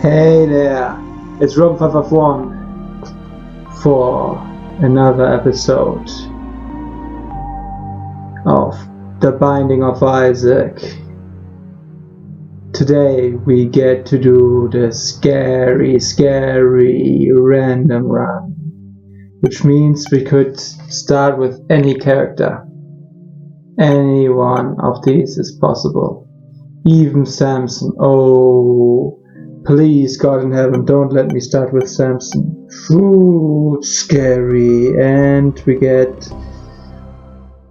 Hey there, it's Robben551 for another episode of The Binding of Isaac. Today we get to do the scary random run, which means we could start with any character. Any one of these is possible. Even Samson. Oh, please, God in heaven, don't let me start with Samson. Ooh, scary. And we get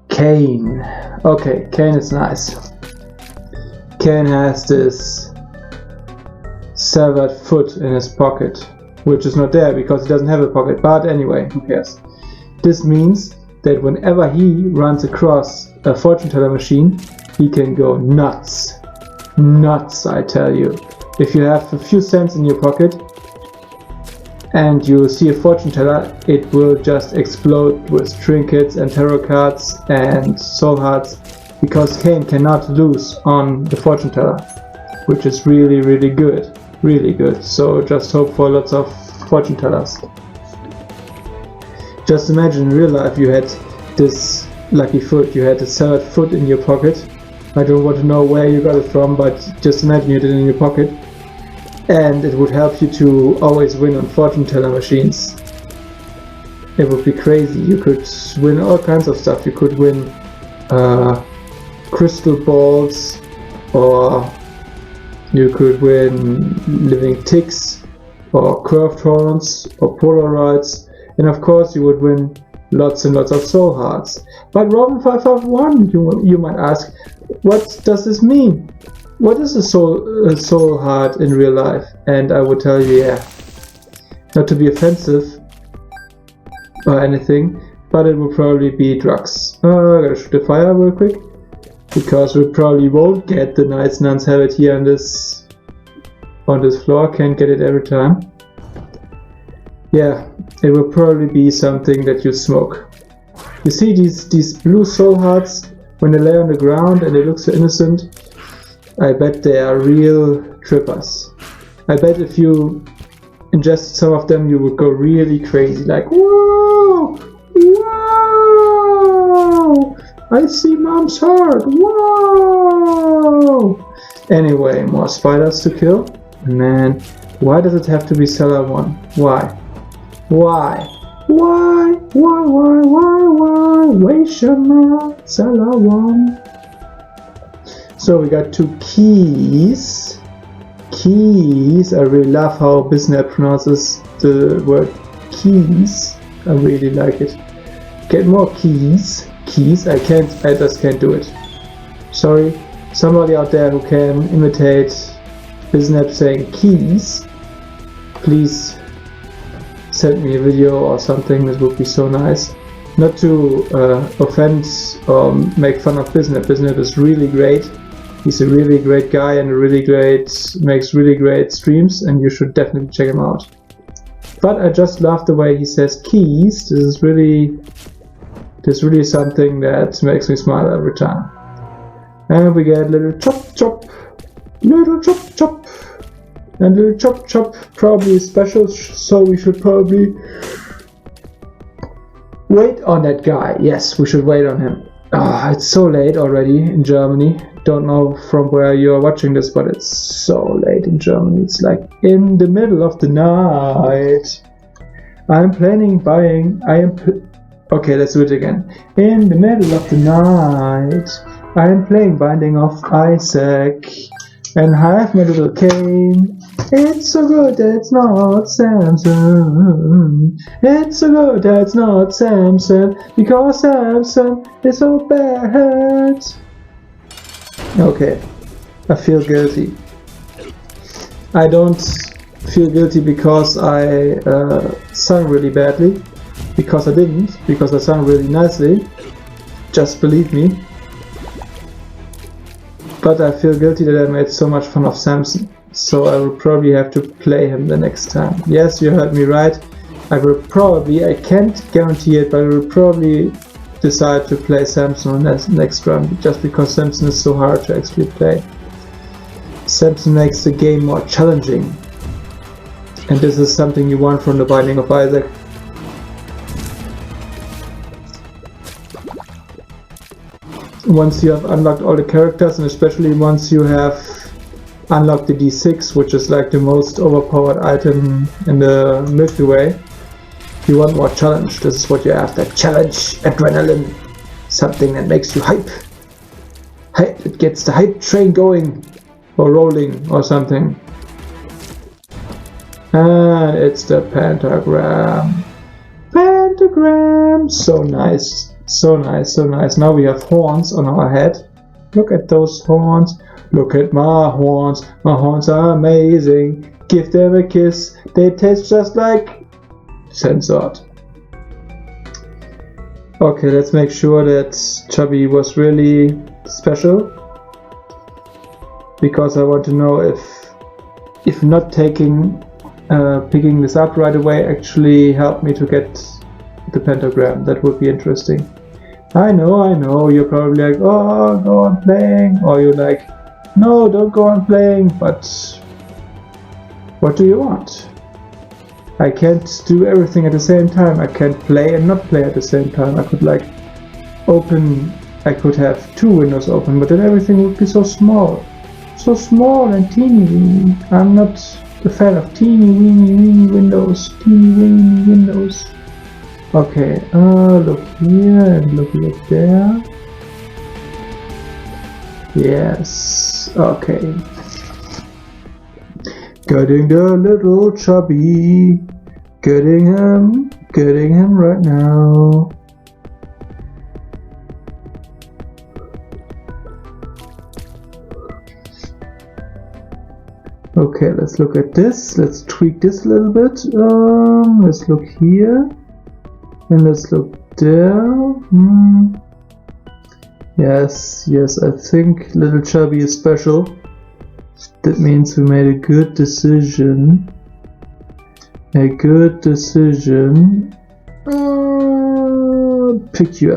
Cain. Okay, Cain is nice. Cain has this severed foot in his pocket, which is not there because he doesn't have a pocket. But anyway, who cares? This means that whenever he runs across a fortune teller machine, he can go nuts. Nuts, I tell you. If you have a few cents in your pocket and you see a fortune teller, it will just explode with trinkets and tarot cards and soul hearts, because Cain cannot lose on the fortune teller, which is really good. Really good. So just hope for lots of fortune tellers. Just imagine in real life you had this lucky foot, you had a severed foot in your pocket. I don't want to know where you got it from, but just imagine you had it in your pocket. And it would help you to always win on fortune teller machines. It would be crazy. You could win all kinds of stuff. You could win crystal balls, or you could win living ticks, or curved horns, or Polaroids, and of course you would win lots and lots of soul hearts. But Robben551, you might ask, what does this mean? What is a soul heart in real life? And I would tell you, yeah, not to be offensive or anything, but it would probably be drugs. I gotta shoot the fire real quick, because we probably won't get the Knights Nuns have it here on this floor. Can't get it every time. Yeah, it will probably be something that you smoke. You see these blue soul hearts when they lay on the ground and they look so innocent? I bet they are real trippers. I bet if you ingested some of them, you would go really crazy, like, whoa, whoa, I see mom's heart, whoa. Anyway, more spiders to kill. Man, why does it have to be Cellar 1? Why? Cellar 1. So we got 2 keys. Keys. I really love how Bisnap pronounces the word keys. I really like it. Get more keys. Keys. I just can't do it. Sorry. Somebody out there who can imitate Bisnap saying keys, please send me a video or something. That would be so nice. Not to offend or make fun of Bisnap. Bisnap is really great. He's a really great guy and makes really great streams, and you should definitely check him out. But I just love the way he says keys. This is really something that makes me smile every time. And we get little chop, and little chop probably special, so we should probably wait on that guy. Yes, we should wait on him. It's so late already in Germany. Don't know from where you're watching this, but it's so late in Germany. It's like in the middle of the night. Okay, let's do it again. In the middle of the night, I am playing Binding of Isaac, and I have my little Cain. It's so good that it's not Samson. It's so good that it's not Samson, because Samson is so bad. Okay, I feel guilty. I don't feel guilty because I sung really badly, because I didn't, because I sung really nicely. Just believe me. But I feel guilty that I made so much fun of Samson. So I will probably have to play him the next time. Yes, you heard me right. I can't guarantee it, but I will probably decide to play Samson on the next run, just because Samson is so hard to actually play. Samson makes the game more challenging. And this is something you want from the Binding of Isaac. Once you have unlocked all the characters, and especially once you have unlocked the D6, which is like the most overpowered item in the Milky Way, you want more challenge. This is what you're after. Challenge, adrenaline, something that makes you hype. It gets the hype train going, or rolling, or something. And it's the pentagram. Pentagram! So nice. So nice, so nice. Now we have horns on our head. Look at those horns. Look at my horns. My horns are amazing. Give them a kiss. They taste just like censored. Okay, let's make sure that Chubby was really special. Because I want to know if not picking this up right away actually helped me to get the pentagram. That would be interesting. I know, you're probably like, oh, go on playing, or you're like, no, don't go on playing, but what do you want? I can't do everything at the same time. I can't play and not play at the same time. I could I could have two windows open, but then everything would be so small and teeny weeny. I'm not a fan of teeny weeny windows. Okay, look here and look there. Yes, okay. Getting the little Chubby. Getting him right now. Okay, let's look at this. Let's tweak this a little bit. Let's look here. And let's look there. Yes, I think little Chubby is special. That means we made a good decision. Pick you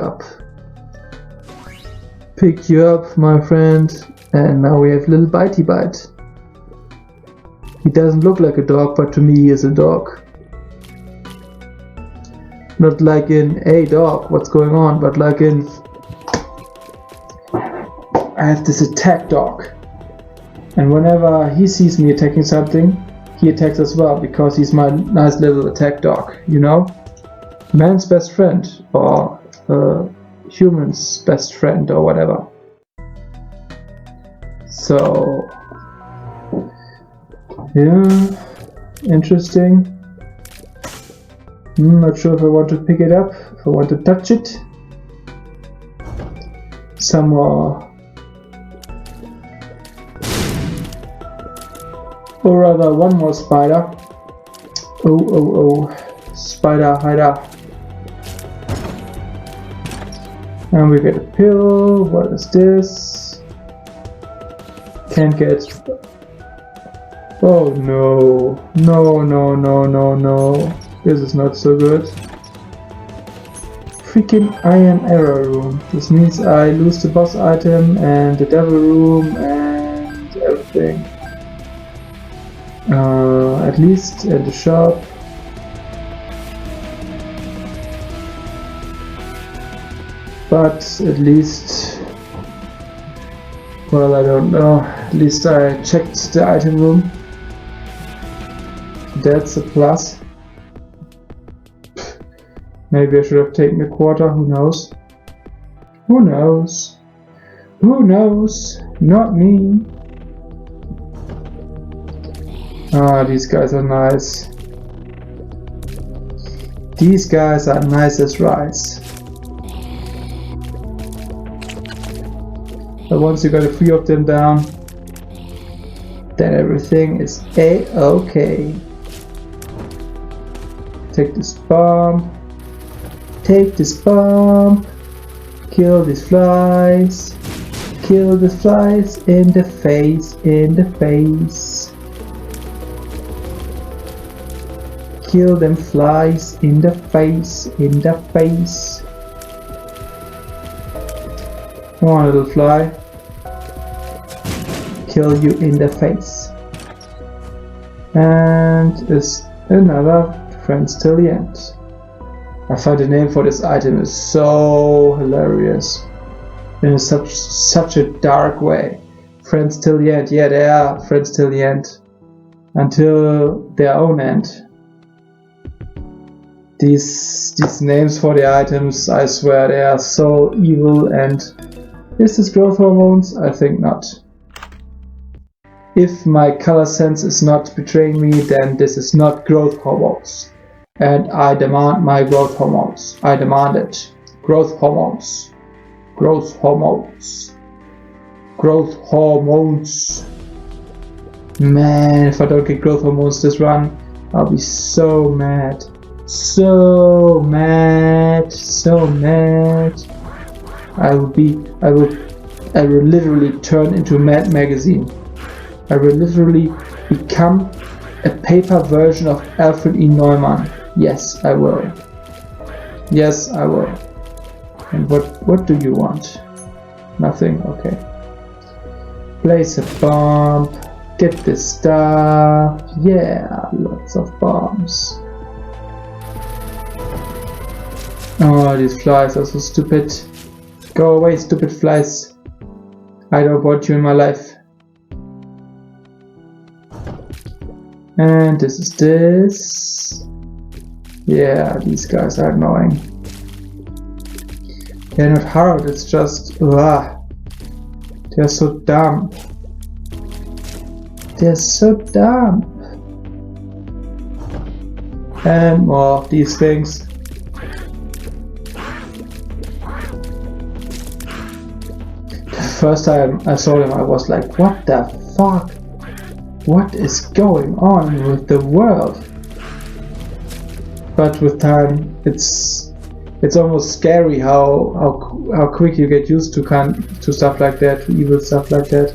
up, my friend. And now we have little Bitey Bite. He doesn't look like a dog, but to me he is a dog. Not like in a dog, what's going on, but like in I have this attack dog. And whenever he sees me attacking something, he attacks as well, because he's my nice little attack dog, you know? Man's best friend, or human's best friend, or whatever. So, yeah, interesting. Not sure if I want to pick it up, if I want to touch it. Some more, or rather one more spider. Oh, spider hider. And we get a pill. What is this? Can't get. Oh no. This is not so good. Freaking iron error room. This means I lose the boss item and the devil room and everything. At least at the shop. But at least, well, I don't know. At least I checked the item room. That's a plus. Maybe I should have taken a quarter, who knows? Who knows? Not me. Ah, these guys are nice. These guys are nice as rice. But once you got a few of them down, then everything is A-okay. Take this bomb. Kill these flies. Kill the flies in the face. Kill them flies in the face. Come on, little fly. Kill you in the face. And And is another friends till the end. I find the name for this item is so hilarious. In such a dark way. Friends till the end. Yeah, they are friends till the end. Until their own end. These names for the items, I swear, they are so evil. And is this growth hormones? I think not. If my color sense is not betraying me, then this is not growth hormones. And I demand my growth hormones. I demand it. Growth hormones. Growth hormones. Growth hormones. Man, if I don't get growth hormones this run, I'll be so mad. So mad. So mad. I will literally turn into a Mad Magazine. I will literally become a paper version of Alfred E. Neumann. Yes, I will. Yes, I will. And what do you want? Nothing? Okay. Place a bomb. Get this stuff. Yeah, lots of bombs. Oh, these flies are so stupid. Go away, stupid flies. I don't want you in my life. And this is this. Yeah, these guys are annoying. They're not hard, it's just... They're so dumb. They're so dumb. And more of these things. The first time I saw them I was like, what the fuck? What is going on with the world? But with time, it's almost scary how quick you get used to stuff like that, to evil stuff like that.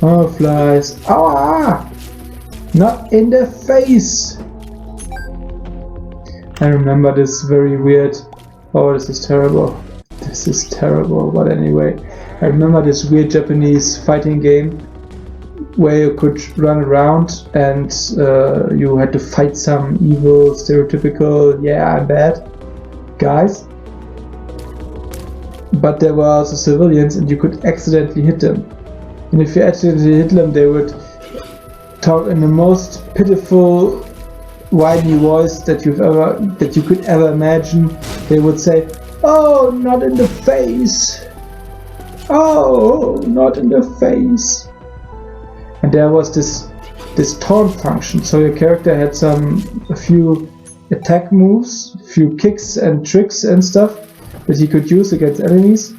Oh, flies! Ah! Not in the face! I remember this very weird. Oh, this is terrible. This is terrible. But anyway, I remember this weird Japanese fighting game where you could run around and you had to fight some evil, stereotypical, yeah, I'm bad guys. But there were also civilians and you could accidentally hit them. And if you accidentally hit them, they would talk in the most pitiful, whiny voice that you could ever imagine. They would say, "Oh, not in the face! Oh, not in the face!" And there was this taunt function, so your character had a few attack moves, a few kicks and tricks and stuff that he could use against enemies,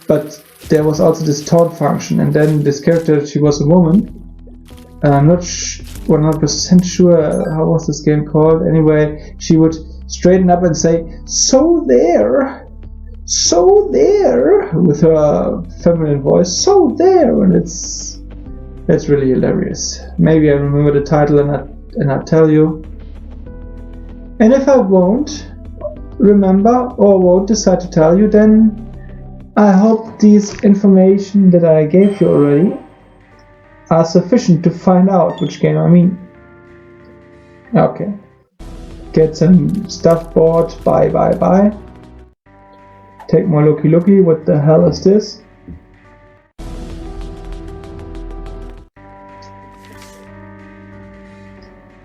but there was also this taunt function, and then this character, she was a woman, and I'm not 100% sure how was this game called. Anyway, she would straighten up and say, so there, with her feminine voice, so there, and it's really hilarious. Maybe I remember the title and I'll tell you. And if I won't remember or won't decide to tell you, then I hope these information that I gave you already are sufficient to find out which game I mean. Okay. Get some stuff bought. Bye. Take more looky. What the hell is this?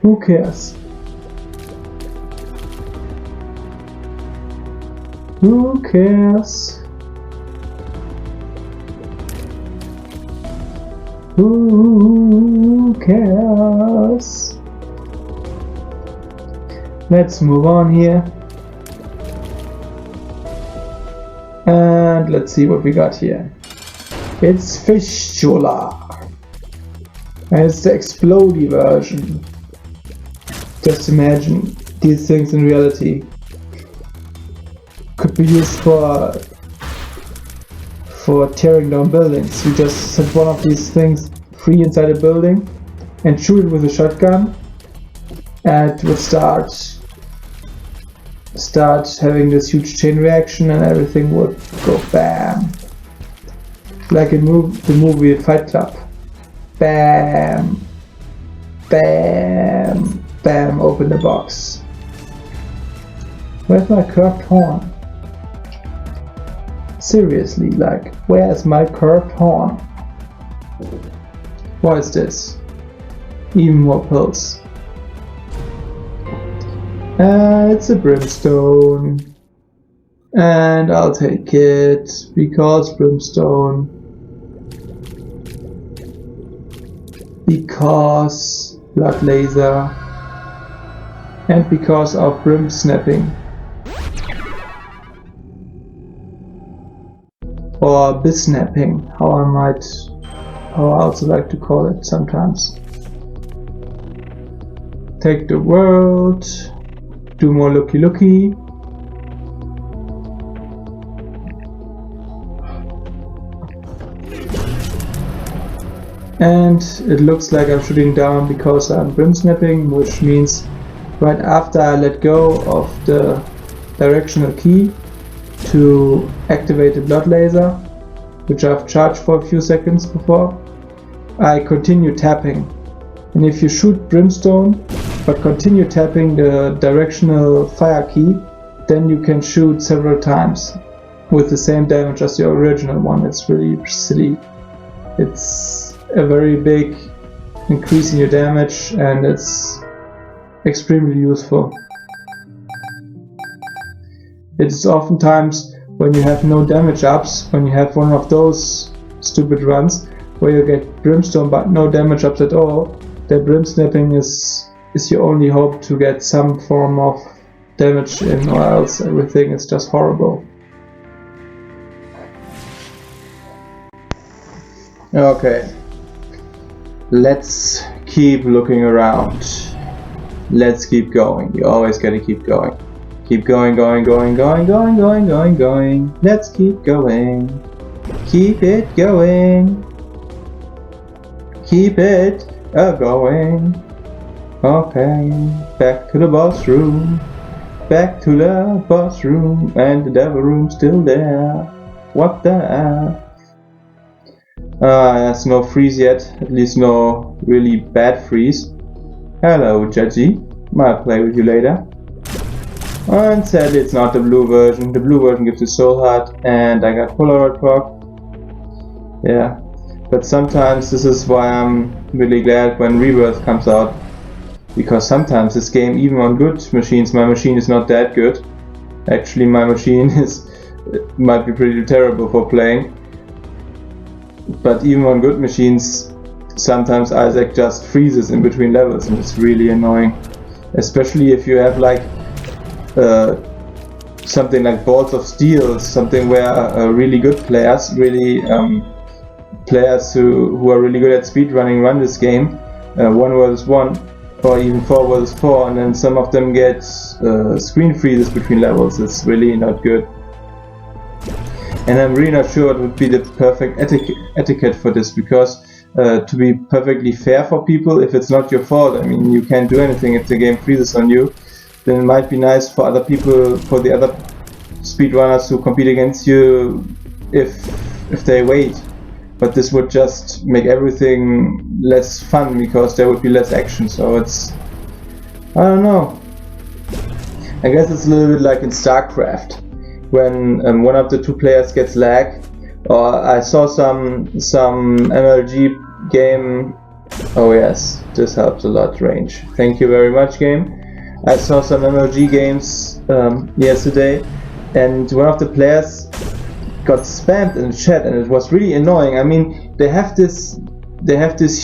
Who cares? Who cares? Who cares? Let's move on here. And let's see what we got here. It's Fistula. And it's the explodey version. Just imagine these things in reality. Could be used for tearing down buildings. You just set one of these things free inside a building and shoot it with a shotgun, and it would start having this huge chain reaction, and everything would go bam. Like in the movie Fight Club. Bam. Bam. Bam, open the box. Where's my curved horn? Seriously, like, where's my curved horn? What is this? Even more pills. It's a brimstone. And I'll take it because brimstone. Because blood laser. And because of brim snapping. Or bisnapping, how I also like to call it sometimes. Take the world, do more looky. And it looks like I'm shooting down because I'm brim snapping, which means right after I let go of the directional key to activate the blood laser, which I've charged for a few seconds before, I continue tapping. And if you shoot brimstone but continue tapping the directional fire key, then you can shoot several times with the same damage as the original one. It's really silly. It's a very big increase in your damage and it's extremely useful. It's oftentimes when you have no damage ups, when you have one of those stupid runs where you get brimstone but no damage ups at all, that brim snapping is your only hope to get some form of damage in, or else everything is just horrible. Okay, let's keep looking around. Let's keep going. You always gotta keep going. Keep going. Let's keep going. Keep it going. Keep it going. Okay, back to the boss room. Back to the boss room, and the devil room's still there. What the hell? There's no freeze yet, at least no really bad freeze. Hello, Judgy. Might play with you later. And sadly it's not the blue version. The blue version gives you soul heart, and I got Polaroid Proc. Yeah, but sometimes this is why I'm really glad when Rebirth comes out. Because sometimes this game, even on good machines, my machine is not that good. Actually my machine might be pretty terrible for playing. But even on good machines, sometimes Isaac just freezes in between levels and it's really annoying. Especially if you have like something like Balls of Steel, something where really good players, players who are really good at speedrunning run this game, 1 vs 1 or even 4 vs 4, and then some of them get screen freezes between levels. It's really not good. And I'm really not sure what would be the perfect etiquette for this, because to be perfectly fair for people, if it's not your fault, I mean, you can't do anything if the game freezes on you, then it might be nice for other people, for the other speedrunners who compete against you, if they wait. But this would just make everything less fun, because there would be less action, so it's... I don't know. I guess it's a little bit like in StarCraft, when one of the two players gets lag, or I saw some MLG game... Oh yes, this helps a lot, range. Thank you very much, game. I saw some MLG games yesterday, and one of the players got spammed in the chat, and it was really annoying. I mean, they have this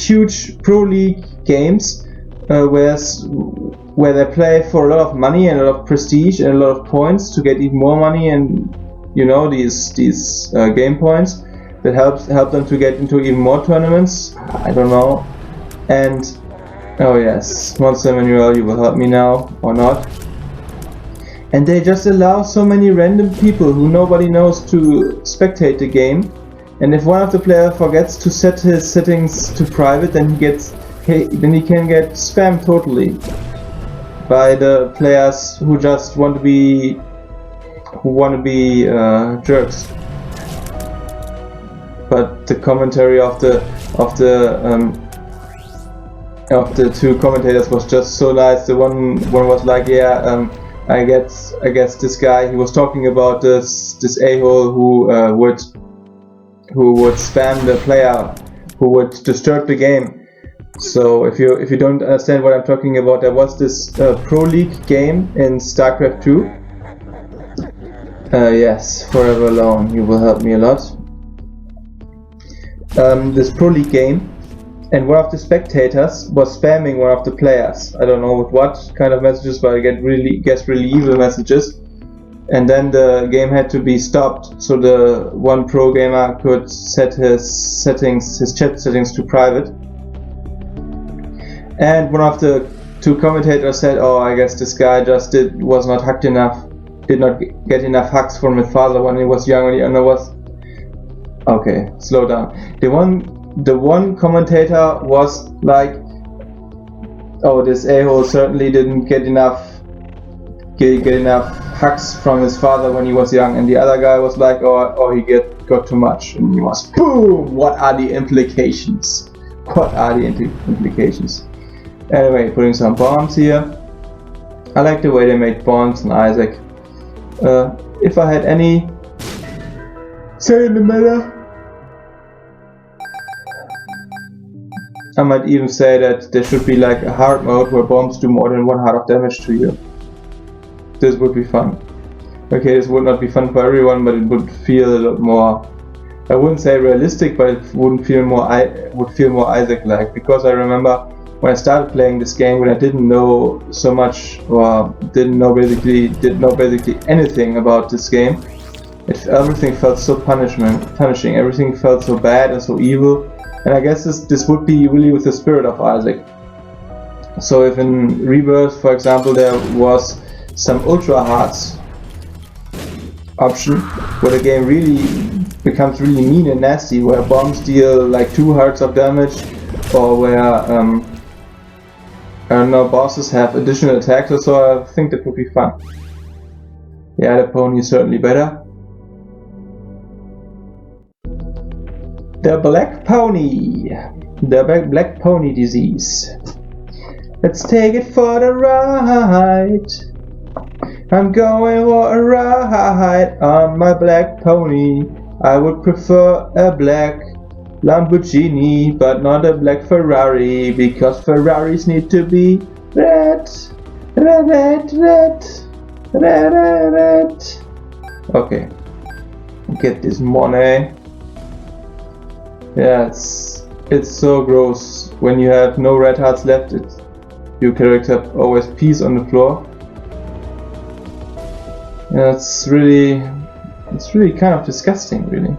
huge pro league games where they play for a lot of money and a lot of prestige and a lot of points to get even more money, and you know, these game points that help them to get into even more tournaments. I don't know. And oh yes, Monster Manuel, you will help me now or not. And they just allow so many random people who nobody knows to spectate the game. And if one of the players forgets to set his settings to private, then he can get spammed totally by the players who just want to be jerks. But the commentary of the of the two commentators was just so nice. The one was like, yeah, I guess this guy, he was talking about this a-hole who would spam the player, who would disturb the game. So if you don't understand what I'm talking about, there was this Pro League game in StarCraft 2. Yes, forever alone, you will help me a lot. This Pro League game, and one of the spectators was spamming one of the players. I don't know with what kind of messages, but I guess really evil messages. And then the game had to be stopped, so the one pro gamer could set his chat settings to private. And one of the two commentators said, "Oh, I guess this guy just was not hacked enough, did not get enough hacks from his father when he was young." And I was okay. Slow down. The one commentator was like, "Oh, this a-hole certainly didn't get enough hacks from his father when he was young," and the other guy was like, "Oh, he got too much," and he was boom. What are the implications? What are the implications? Anyway, putting some bombs here. I like the way they made bombs and Isaac. If I had any say in the matter, I might even say that there should be like a hard mode where bombs do more than 1 heart of damage to you. This would be fun. Okay, this would not be fun for everyone, but it would feel a lot more, I wouldn't say realistic, but it would feel more Isaac-like, because I remember when I started playing this game, when I didn't know so much, or didn't know basically anything about this game, everything felt so punishing, everything felt so bad and so evil, and I guess this would be really with the spirit of Isaac. So if in Rebirth, for example, there was some ultra hearts option where the game really becomes really mean and nasty, where bombs deal like 2 hearts of damage, or where I don't know, bosses have additional attacks or so, I think that would be fun. Yeah, the pony is certainly better. The black pony. The black pony disease. Let's take it for the ride. I'm going for a ride on my black pony. I would prefer a black Lamborghini, but not a black Ferrari, because Ferraris need to be red. Okay, get this money. Yeah, it's so gross when you have no red hearts left. Your character always pees on the floor. Yeah, it's really kind of disgusting, really.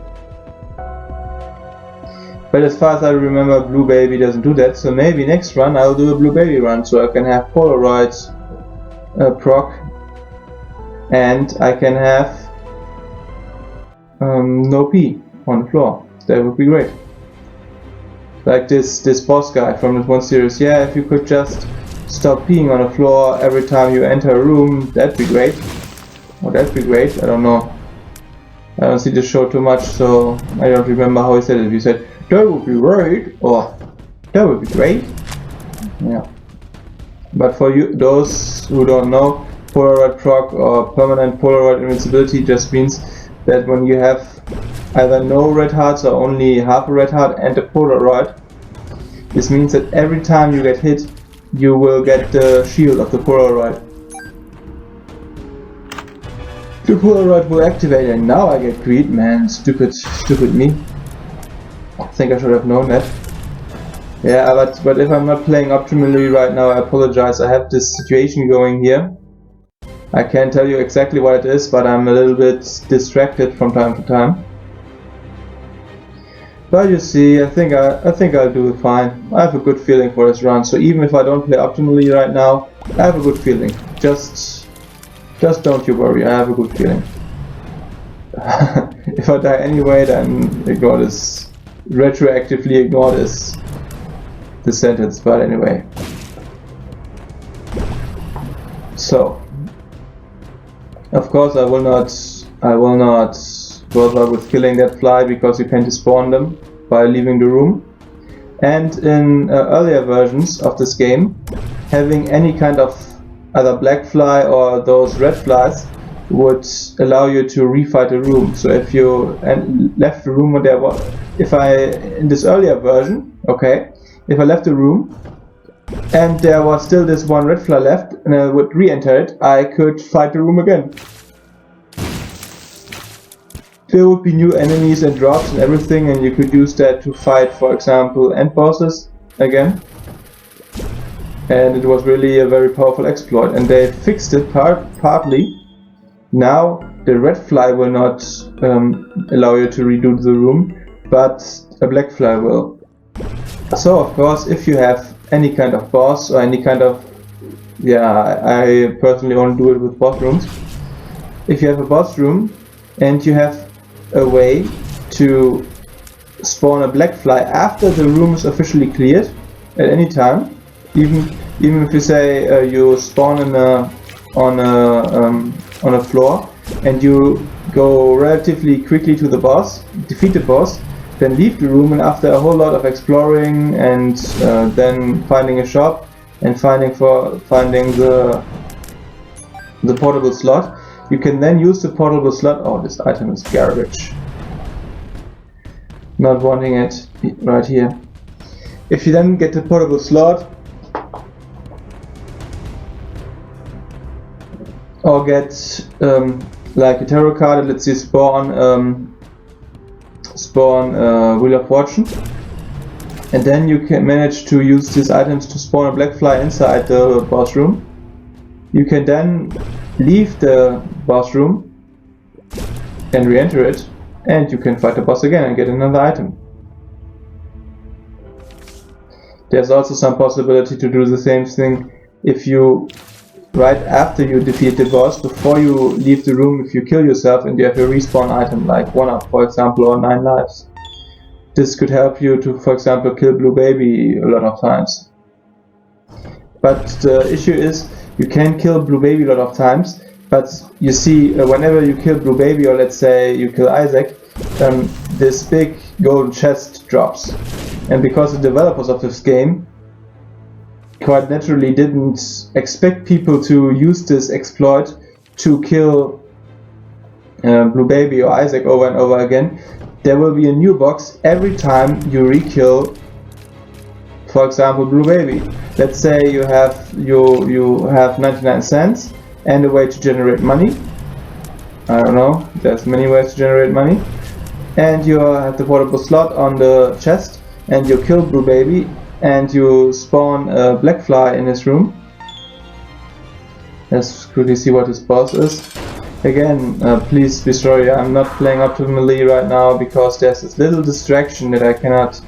But as far as I remember, Blue Baby doesn't do that, so maybe next run I'll do a Blue Baby run, so I can have Polaroid proc, and I can have no pee on the floor. That would be great. Like this boss guy from this one series. Yeah, if you could just stop peeing on the floor every time you enter a room, that'd be great. Oh, that'd be great. I don't know. I don't see the show too much, so I don't remember how he said it. He said, "That would be great," or "That would be great." Yeah. But for you, those who don't know, Polaroid proc or permanent Polaroid invincibility just means that when you have either no red hearts or only half a red heart and a Polaroid, this means that every time you get hit, you will get the shield of the Polaroid. The Polaroid will activate, and now I get greed, man. Stupid me. I think I should have known that. Yeah, but if I'm not playing optimally right now, I apologize. I have this situation going here. I can't tell you exactly what it is, but I'm a little bit distracted from time to time. But you see, I think I'll do fine. I have a good feeling for this run, so even if I don't play optimally right now, I have a good feeling. Just don't you worry, I have a good feeling. If I die anyway, then ignore this. Retroactively ignore this sentence, but anyway. So, of course I will not bother with killing that fly, because you can despawn them by leaving the room. And in earlier versions of this game, having any kind of either black fly or those red flies would allow you to refight a room. So if you left the room when there was, in this earlier version, okay, if I left the room and there was still this one red fly left and I would re-enter it, I could fight the room again. There would be new enemies and drops and everything, and you could use that to fight, for example, end bosses again. And it was really a very powerful exploit, and they fixed it partly. Now the red fly will not allow you to redo the room, but a black fly will. So of course, if you have any kind of boss or any kind of, I personally only do it with boss rooms. If you have a boss room and you have a way to spawn a black fly after the room is officially cleared at any time, even if you say you spawn on a floor and you go relatively quickly to the boss, defeat the boss, then leave the room, and after a whole lot of exploring and then finding a shop and finding the portable slot, you can then use the portable slot. Oh, this item is garbage. Not wanting it right here. If you then get the portable slot, or get like a tarot card, let's say spawn Wheel of Fortune, and then you can manage to use these items to spawn a black fly inside the boss room. You can then leave the boss room and re-enter it, and you can fight the boss again and get another item. There's also some possibility to do the same thing if you, right after you defeat the boss, before you leave the room, if you kill yourself and you have a respawn item like 1-up, for example, or 9 lives. This could help you to, for example, kill Blue Baby a lot of times. But the issue is, you can kill Blue Baby a lot of times, but you see, whenever you kill Blue Baby, or let's say you kill Isaac, this big golden chest drops. And because the developers of this game quite naturally didn't expect people to use this exploit to kill Blue Baby or Isaac over and over again, there will be a new box every time you re-kill, for example, Blue Baby. Let's say you have 99 cents and a way to generate money. I don't know, there's many ways to generate money. And you have the portable slot on the chest, and you kill Blue Baby, and you spawn a black fly in his room. Let's quickly see what his boss is. Again, please be sorry, I'm not playing optimally right now because there's this little distraction that I cannot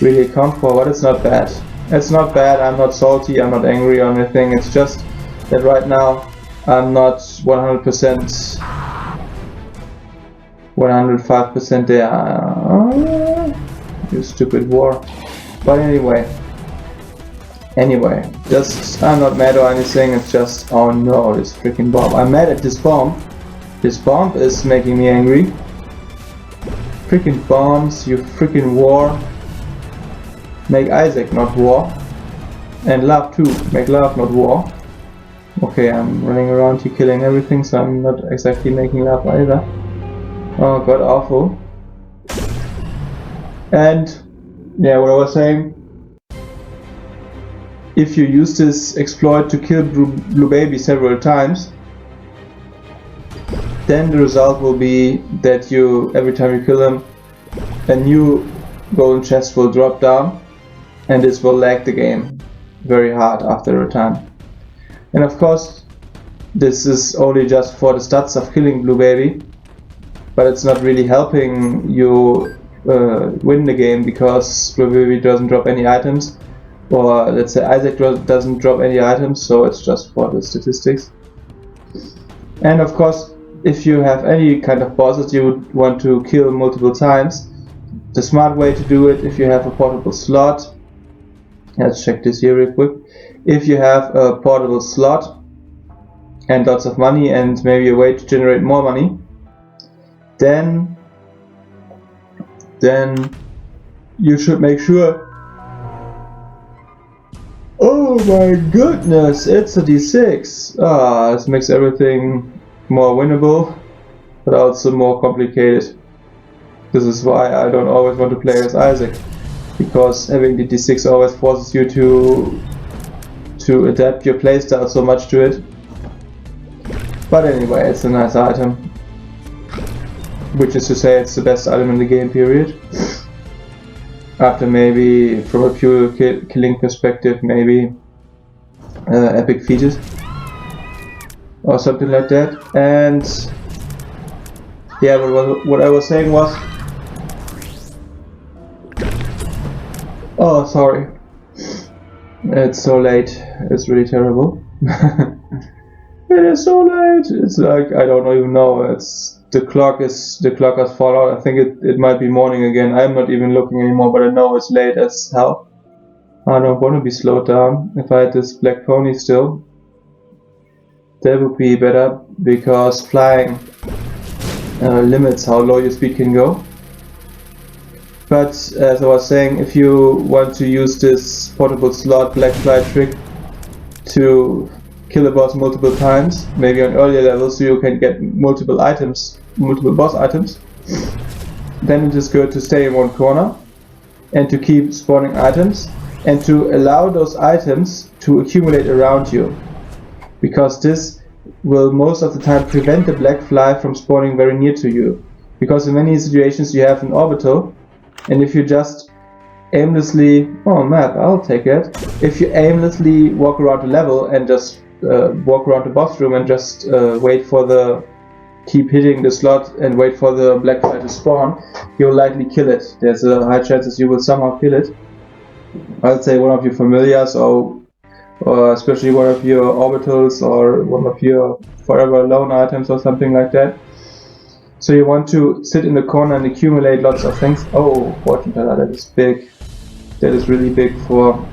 really account for, but it's not bad. It's not bad, I'm not salty, I'm not angry or anything, it's just that right now I'm not 100%, 105% there. You stupid war. But anyway, just, I'm not mad or anything, it's just, oh no, this freaking bomb. I'm mad at this bomb. This bomb is making me angry. Freaking bombs, you freaking war. Make Isaac, not war. And love too, make love, not war. Okay, I'm running around here killing everything, so I'm not exactly making love either. Oh god, awful. And, yeah, what I was saying, if you use this exploit to kill Blue Baby several times, then the result will be that every time you kill him, a new golden chest will drop down, and this will lag the game very hard after a time. And of course, this is only just for the stats of killing Blue Baby, but it's not really helping you win the game because Blue Baby doesn't drop any items, or let's say Isaac doesn't drop any items, so it's just for the statistics. And of course, if you have any kind of bosses you would want to kill multiple times, the smart way to do it, if you have a portable slot, let's check this here real quick. If you have a portable slot and lots of money and maybe a way to generate more money, then you should make sure Oh my goodness, it's a d6. This makes everything more winnable, but also more complicated. This is why I don't always want to play as Isaac, because having the d6 always forces you to adapt your playstyle so much to it. But anyway, it's a nice item, which is to say it's the best item in the game, period. After maybe, from a pure killing perspective, maybe Epic Fetus or something like that. And yeah, but what I was saying was, oh sorry, it's so late, it's really terrible. It is so late, it's like, I don't even know, the clock has fallen out. I think it might be morning again. I'm not even looking anymore, but I know it's late as hell. I don't want to be slowed down. If I had this black pony still, that would be better, because flying limits how low your speed can go. But as I was saying, if you want to use this portable slot black fly trick to kill a boss multiple times, maybe on earlier levels, so you can get multiple boss items, then it is good to stay in one corner and to keep spawning items and to allow those items to accumulate around you, because this will most of the time prevent the black fly from spawning very near to you, because in many situations you have an orbital, and if you just aimlessly, oh map, I'll take it, if you aimlessly walk around the level and just walk around the boss room and just keep hitting the slot and wait for the black fly to spawn, you'll likely kill it. There's a high chance that you will somehow kill it. I'd say one of your familiars, or especially one of your orbitals, or one of your forever alone items or something like that. So you want to sit in the corner and accumulate lots of things. Oh, fortune teller, that is big. That is really big for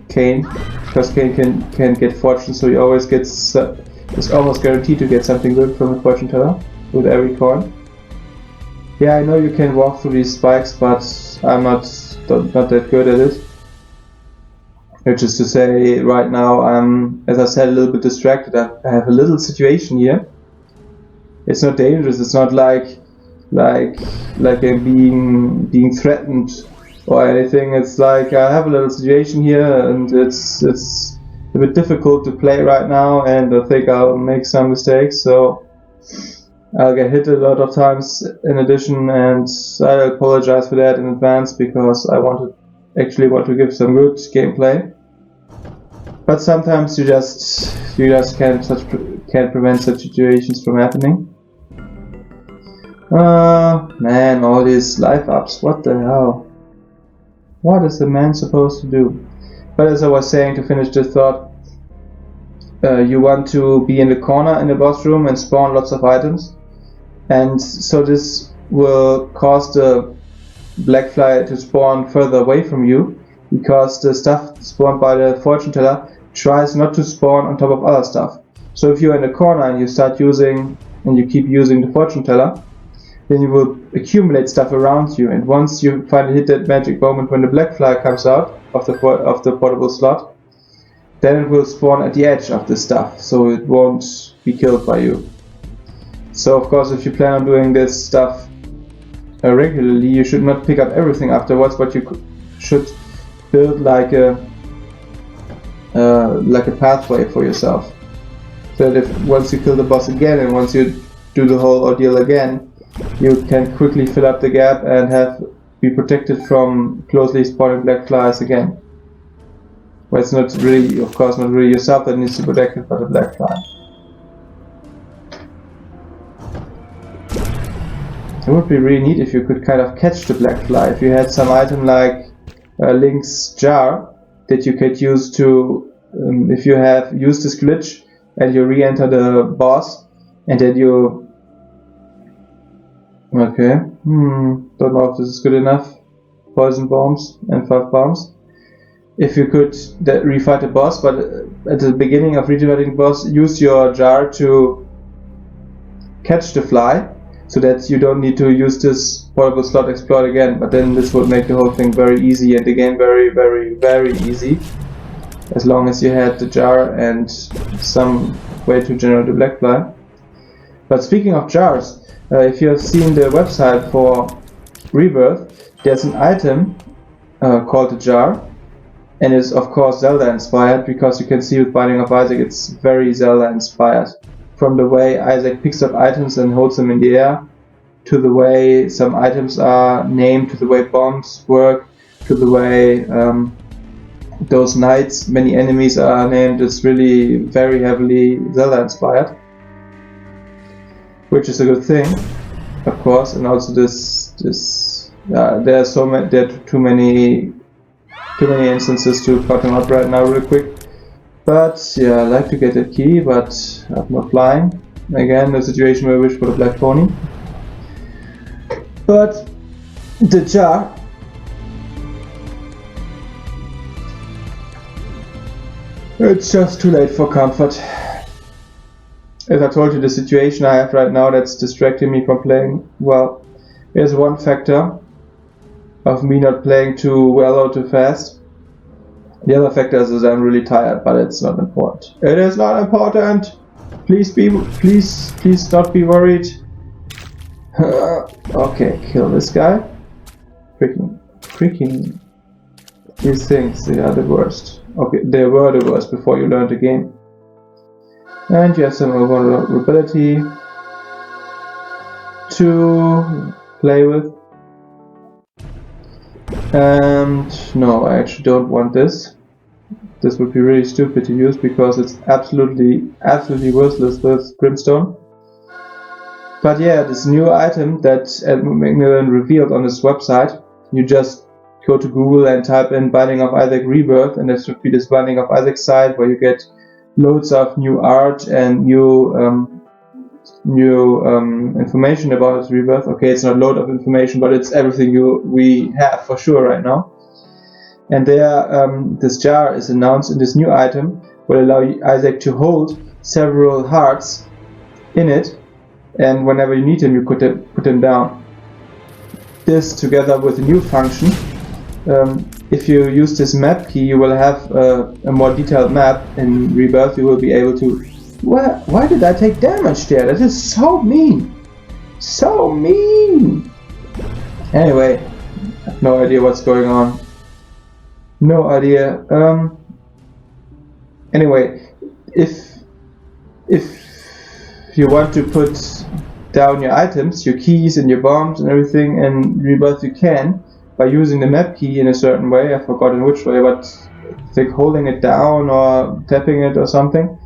Kane, because Kane can get fortune, so he always gets, is almost guaranteed to get something good from a fortune teller with every coin. Yeah, I know you can walk through these spikes, but I'm not that good at it. Which is to say, right now I'm, as I said, a little bit distracted. I have a little situation here. It's not dangerous. It's not like I'm being threatened or anything. It's like I have a little situation here, and it's a bit difficult to play right now, and I think I'll make some mistakes, so I'll get hit a lot of times in addition, and I apologize for that in advance, because I actually want to give some good gameplay. But sometimes you just can't prevent such situations from happening. Man, all these life ups, what the hell? What is the man supposed to do? But as I was saying, to finish this thought, you want to be in the corner in the boss room and spawn lots of items, and so this will cause the black fly to spawn further away from you, because the stuff spawned by the fortune teller tries not to spawn on top of other stuff. So if you're in the corner and you start using, and you keep using the fortune teller, then you will accumulate stuff around you, and once you finally hit that magic moment when the black fly comes out of the portable slot, then it will spawn at the edge of the stuff, so it won't be killed by you. So of course, if you plan on doing this stuff regularly, you should not pick up everything afterwards, but you should build like a pathway for yourself, so that if once you kill the boss again and once you do the whole ordeal again, you can quickly fill up the gap and be protected from closely spawning black flies again. Well, it's not really, of course, not really yourself that needs to protect it, but the black fly. It would be really neat if you could kind of catch the black fly. If you had some item like Link's jar that you could use to, if you have used this glitch and you re-enter the boss, and then you, okay, don't know if this is good enough. Poison bombs and 5 bombs. If you could refight the boss, but at the beginning of refighting the boss, use your jar to catch the fly, so that you don't need to use this portable slot exploit again. But then this would make the whole thing very easy, and the game very, very, very easy. as long as you had the jar and some way to generate the black fly. But speaking of jars, if you have seen the website for Rebirth, there's an item called the jar, and it's of course Zelda inspired, because you can see with Binding of Isaac it's very Zelda inspired. From the way Isaac picks up items and holds them in the air, to the way some items are named, to the way bombs work, to the way those knights, many enemies are named. It's really very heavily Zelda inspired, which is a good thing, of course. And also there are too many instances to cut them up right now real quick. But yeah, I like to get that key, but I'm not flying. Again, the situation where I wish for the black pony. But the jar, it's just too late for comfort. As I told you, the situation I have right now that's distracting me from playing, well, there's one factor of me not playing too well or too fast. The other factor is that I'm really tired, but it's not important. It is not important! Please not be worried. Okay, kill this guy. Freaking. These things, they are the worst. Okay, they were the worst before you learned the game. And you have some vulnerability to play with. And no, I actually don't want this. This would be really stupid to use, because it's absolutely worthless with Brimstone. But yeah, this new item that Macmillan revealed on his website, you just go to Google and type in Binding of Isaac Rebirth, and there should be this Binding of Isaac site where you get loads of new art and new information about his Rebirth. Okay, it's not a load of information, but it's everything we have for sure right now. And there, this jar is announced in this new item, will allow Isaac to hold several hearts in it, and whenever you need them, you put them down. This, together with a new function, if you use this map key, you will have a more detailed map in Rebirth. You will be able to... Why did I take damage there? That is so mean! So mean! Anyway, I have no idea what's going on. No idea. Anyway, if you want to put down your items, your keys and your bombs and everything in Rebirth, you can by using the map key in a certain way. I've forgotten which way, but I think holding it down or tapping it or something.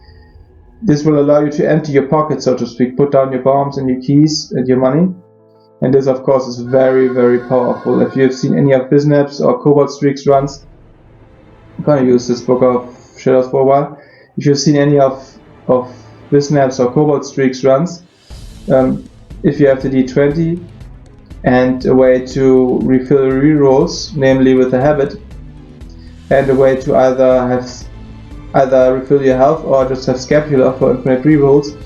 This will allow you to empty your pocket, so to speak, put down your bombs and your keys and your money. And this, of course, is very, very powerful. If you have seen any of Biznap's or Cobalt Streaks runs, I'm gonna use this Book of Shadows for a while. If you've seen any of Biznap's or Cobalt Streaks runs, if you have the D20 and a way to refill rerolls, namely with the habit, and a way to either refill your health or just have Scapular for infinite rerolls,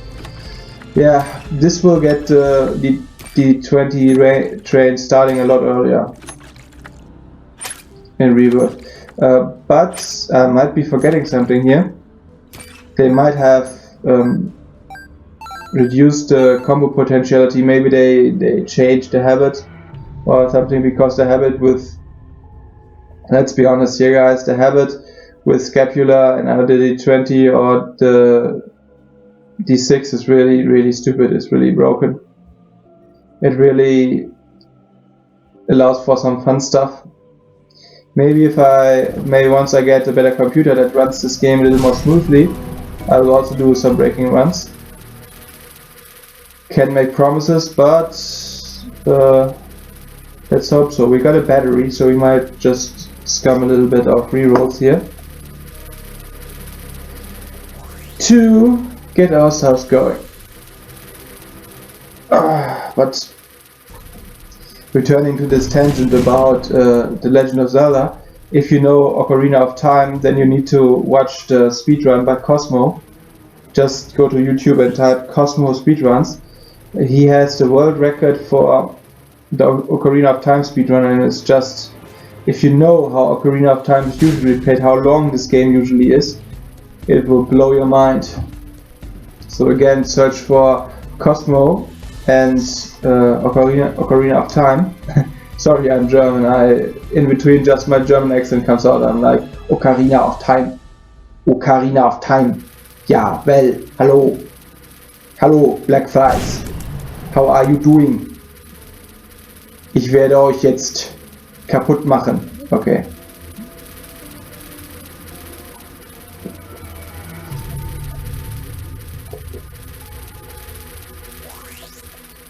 yeah, this will get the D20 train starting a lot earlier in Rebirth. But I might be forgetting something here. They might have reduced the combo potentiality. Maybe they changed the habit or something, because the habit with, let's be honest here guys, the habit with Scapular and either the D20 or the D6 is really, really stupid. It's really broken. It really allows for some fun stuff. Maybe once I get a better computer that runs this game a little more smoothly, I will also do some breaking runs. Can't make promises, but let's hope so. We got a battery, so we might just scum a little bit of rerolls here to get ourselves going. But returning to this tangent about The Legend of Zelda, if you know Ocarina of Time, then you need to watch the speedrun by Cosmo. Just go to YouTube and type Cosmo speedruns. He has the world record for the Ocarina of Time speedrun, and it's just if you know how Ocarina of Time is usually played, how long this game usually is, it will blow your mind. So again, search for Cosmo and Ocarina of Time. Sorry, I'm German. In between just my German accent comes out, I'm like, Ocarina of Time. Ocarina of Time. Ja, well, hallo. Hallo, Black Flies. How are you doing? Ich werde euch jetzt kaputt machen. Okay.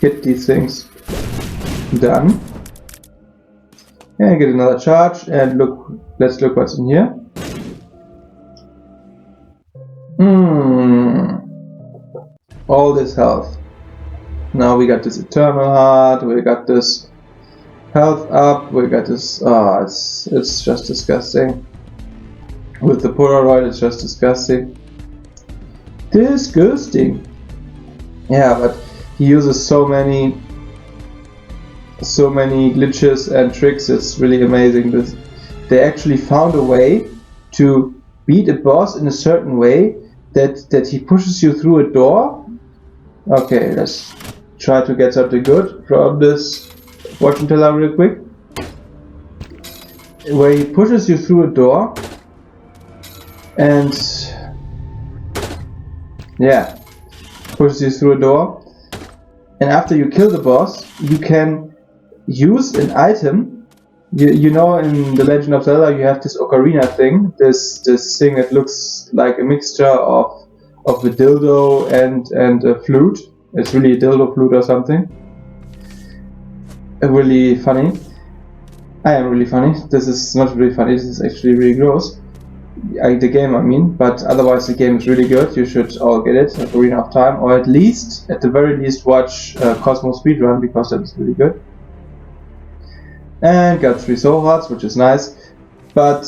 Hit these things. Done. And get another charge, and look, let's look what's in here. All this health. Now we got this eternal heart, we got this health up, we got this, it's just disgusting. With the Polaroid, it's just disgusting. Disgusting. Yeah, but he uses so many glitches and tricks, it's really amazing. They actually found a way to beat a boss in a certain way that he pushes you through a door. Okay, let's try to get something good from this fortune teller real quick. Where he pushes you through a door and yeah, pushes you through a door, and after you kill the boss, you can use an item. You know, in The Legend of Zelda, you have this ocarina thing, this thing that looks like a mixture of a dildo and a flute. It's really a dildo flute or something. Really funny. I am really funny. This is not really funny, this is actually really gross. The game, I mean, but otherwise the game is really good. You should all get it, Ocarina of Time, or at the very least, watch Cosmo Speedrun, because that is really good. And got 3 soul hearts, which is nice. But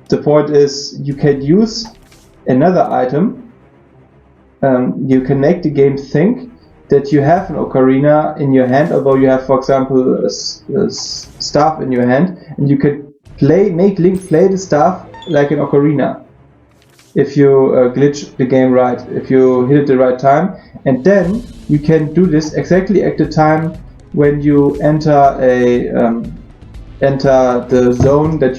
the point is, you can use another item. You can make the game think that you have an ocarina in your hand, although you have, for example, a staff in your hand, and you can make Link play the staff like an ocarina if you glitch the game right, if you hit it the right time. And then you can do this exactly at the time when you enter the zone that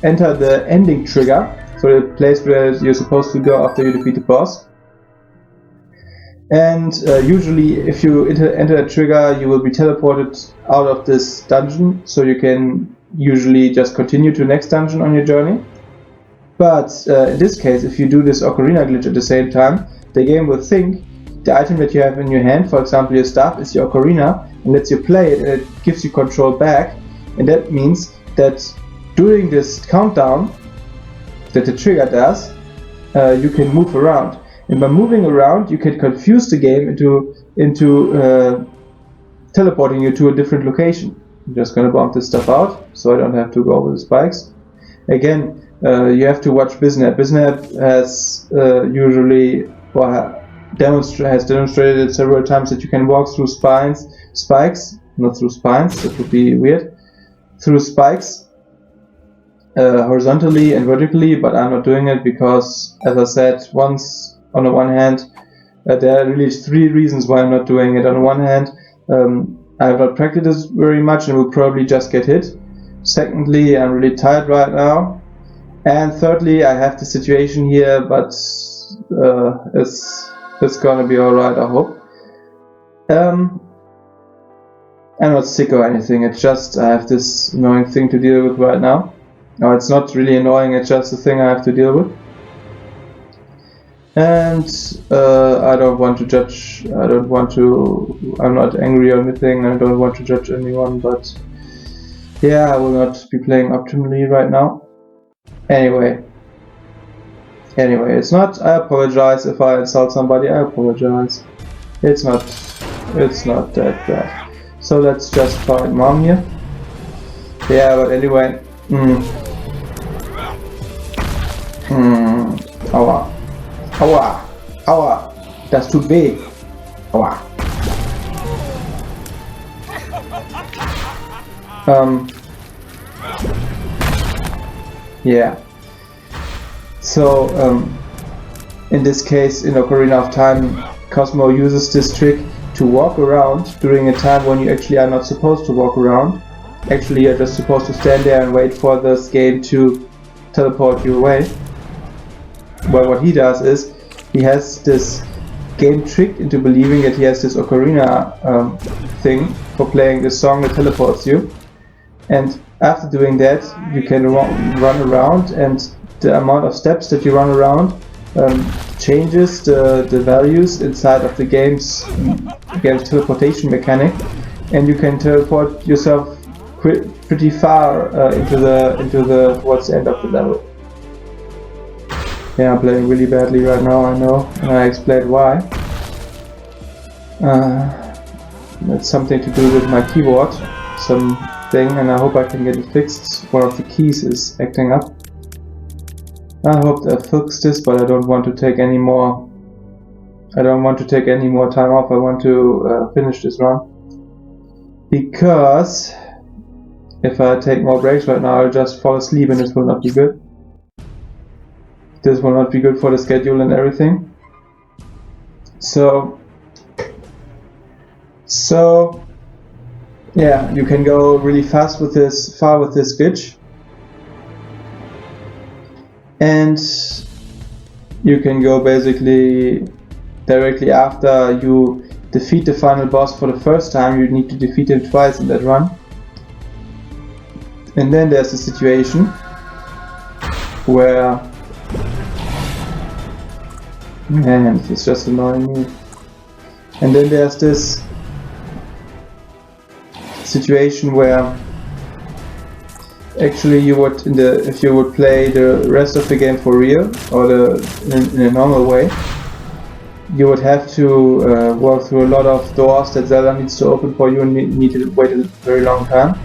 enter the ending trigger, so the place where you're supposed to go after you defeat the boss. And usually if you enter a trigger, you will be teleported out of this dungeon, so you can usually just continue to the next dungeon on your journey. But in this case, if you do this ocarina glitch at the same time, the game will think the item that you have in your hand, for example your staff, is your ocarina, and lets you play it, and it gives you control back. And that means that during this countdown that the trigger does, you can move around. And by moving around, you can confuse the game into teleporting you to a different location. I'm just gonna bomb this stuff out, so I don't have to go over the spikes. Again, you have to watch Biznap. Biznap has has demonstrated it several times that you can walk through spikes, not through spines, that would be weird, through spikes, horizontally and vertically, but I'm not doing it because, as I said, on the one hand, there are really 3 reasons why I'm not doing it. On the one hand, I have not practiced this very much and will probably just get hit. Secondly, I'm really tired right now. And thirdly, I have the situation here, but it's gonna be alright, I hope. I'm not sick or anything, it's just I have this annoying thing to deal with right now. No, it's not really annoying, it's just a thing I have to deal with. And I don't want to judge, I'm not angry or anything, I don't want to judge anyone, but yeah, I will not be playing optimally right now. Anyway, it's not, I apologize if I insult somebody, I apologize. It's not that bad. So let's just find Mom here. Yeah, but anyway, aua. Aua! Aua! Das tut weh! Aua! Yeah. So in this case, in Ocarina of Time, Cosmo uses this trick to walk around during a time when you actually are not supposed to walk around. Actually, you're just supposed to stand there and wait for this game to teleport you away. But what he does is, he has this game tricked into believing that he has this ocarina thing for playing this song that teleports you. And after doing that, you can run around, and the amount of steps that you run around changes the values inside of the game's teleportation mechanic, and you can teleport yourself pretty far into the towards the end of the level. Yeah, I'm playing really badly right now, I know, and I explained why. It's something to do with my keyboard, something, and I hope I can get it fixed. One of the keys is acting up. I hope I fix this, but I don't want to take any more. I don't want to take any more time off. I want to finish this run, because if I take more breaks right now, I'll just fall asleep, and this will not be good. This will not be good for the schedule and everything. So yeah, you can go really far with this glitch, and you can go basically directly after you defeat the final boss for the first time. You need to defeat him twice in that run, and then there's a situation where, man, it's just annoying me. And then there's this situation where actually you would, if you would play the rest of the game for real, or in a normal way, you would have to walk through a lot of doors that Zelda needs to open for you, and need to wait a very long time.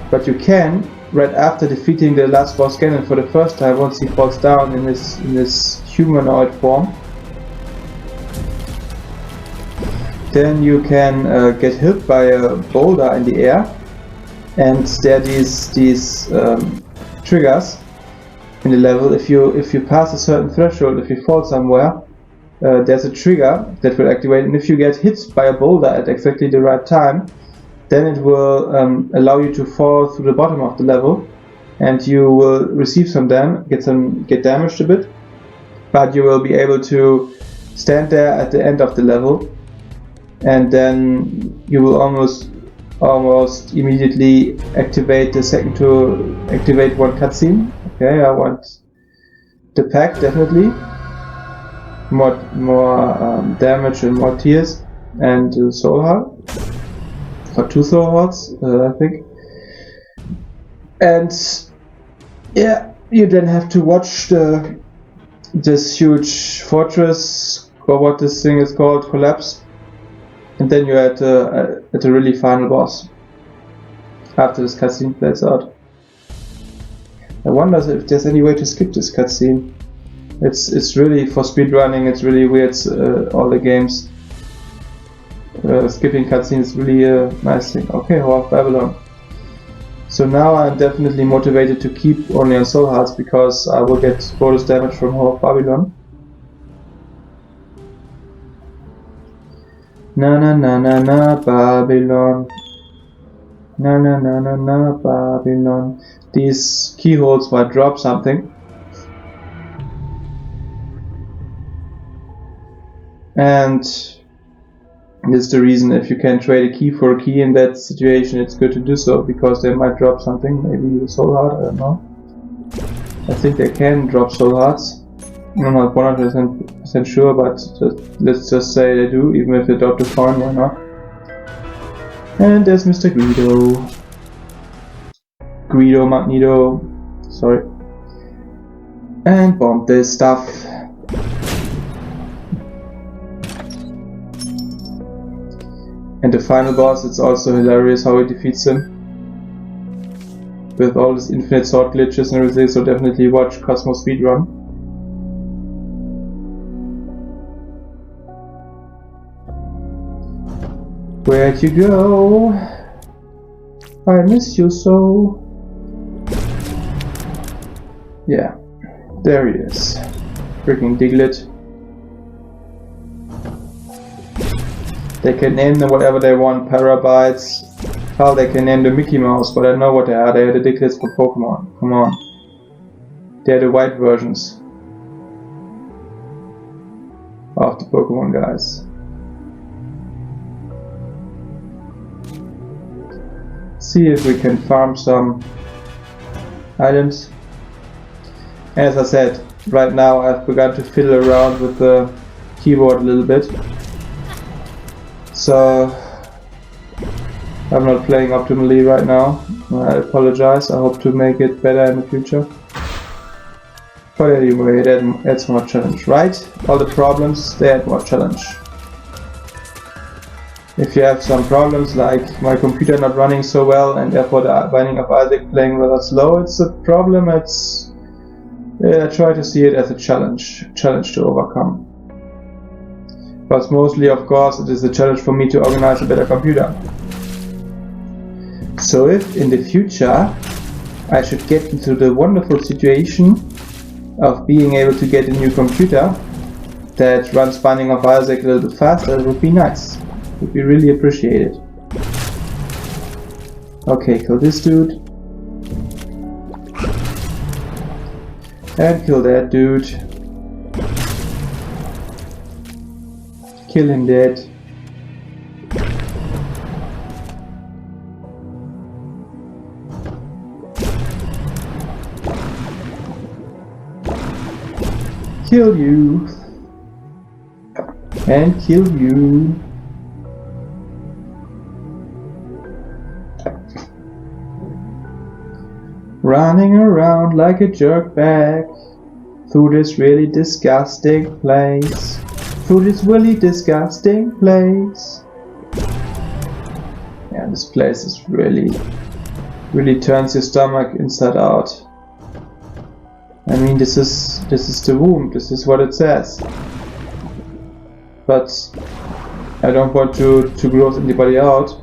But you can, right after defeating the last boss Ganon for the first time, once he falls down in this humanoid form, then you can get hit by a boulder in the air, and there are these triggers in the level. If you pass a certain threshold, if you fall somewhere, there's a trigger that will activate, and if you get hit by a boulder at exactly the right time, then it will allow you to fall through the bottom of the level, and you will receive some get damaged a bit, but you will be able to stand there at the end of the level, and then you will almost immediately activate the second to activate one cutscene. Okay, I want the pack, definitely. More damage and more tears, and soul heart for 2 soul hearts, I think. And yeah, you then have to watch this huge fortress, or what this thing is called, collapse. And then you're at a really final boss after this cutscene plays out. I wonder if there's any way to skip this cutscene. It's really, for speedrunning, it's really weird. All the games skipping cutscenes is really a nice thing. Okay, Hall of Babylon. So now I'm definitely motivated to keep only on soul hearts, because I will get bonus damage from Hall of Babylon. Na na na na na Babylon. Na na na na na Babylon. These keyholes might drop something. And this is the reason, if you can trade a key for a key in that situation, it's good to do so, because they might drop something, maybe a soul heart, I don't know. I think they can drop soul hearts. I'm not 100% sure, but let's just say they do, even if they drop the coin, why not? And there's Mr. Greedo Magneto, sorry. And bomb this stuff. And the final boss, it's also hilarious how he defeats him, with all these infinite sword glitches and everything, so definitely watch Cosmo speedrun. Where'd you go? I miss you so. Yeah, there he is. Freaking Diglett. They can name them whatever they want, Parabytes. Hell, they can name the Mickey Mouse, but I know what they are. They are the Digletts for Pokemon. Come on. They are the white versions of the Pokemon guys. See if we can farm some items. As I said, right now I've begun to fiddle around with the keyboard a little bit. So I'm not playing optimally right now. I apologize. I hope to make it better in the future. But anyway, that adds more challenge, right? All the problems, they add more challenge. If you have some problems like my computer not running so well and therefore the Binding of Isaac playing rather slow, it's a problem. It's I try to see it as a challenge to overcome. But mostly, of course, it is a challenge for me to organize a better computer. So if in the future I should get into the wonderful situation of being able to get a new computer that runs Binding of Isaac a little bit faster, it would be nice. It would be really appreciated. Okay, kill this dude. And kill that dude. Kill him dead. Kill you. And kill you. Running around like a jerkbag through this really disgusting place. Through this really disgusting place. Yeah, this place is really turns your stomach inside out. I mean, this is the womb. This is what it says. But I don't want to gross anybody out.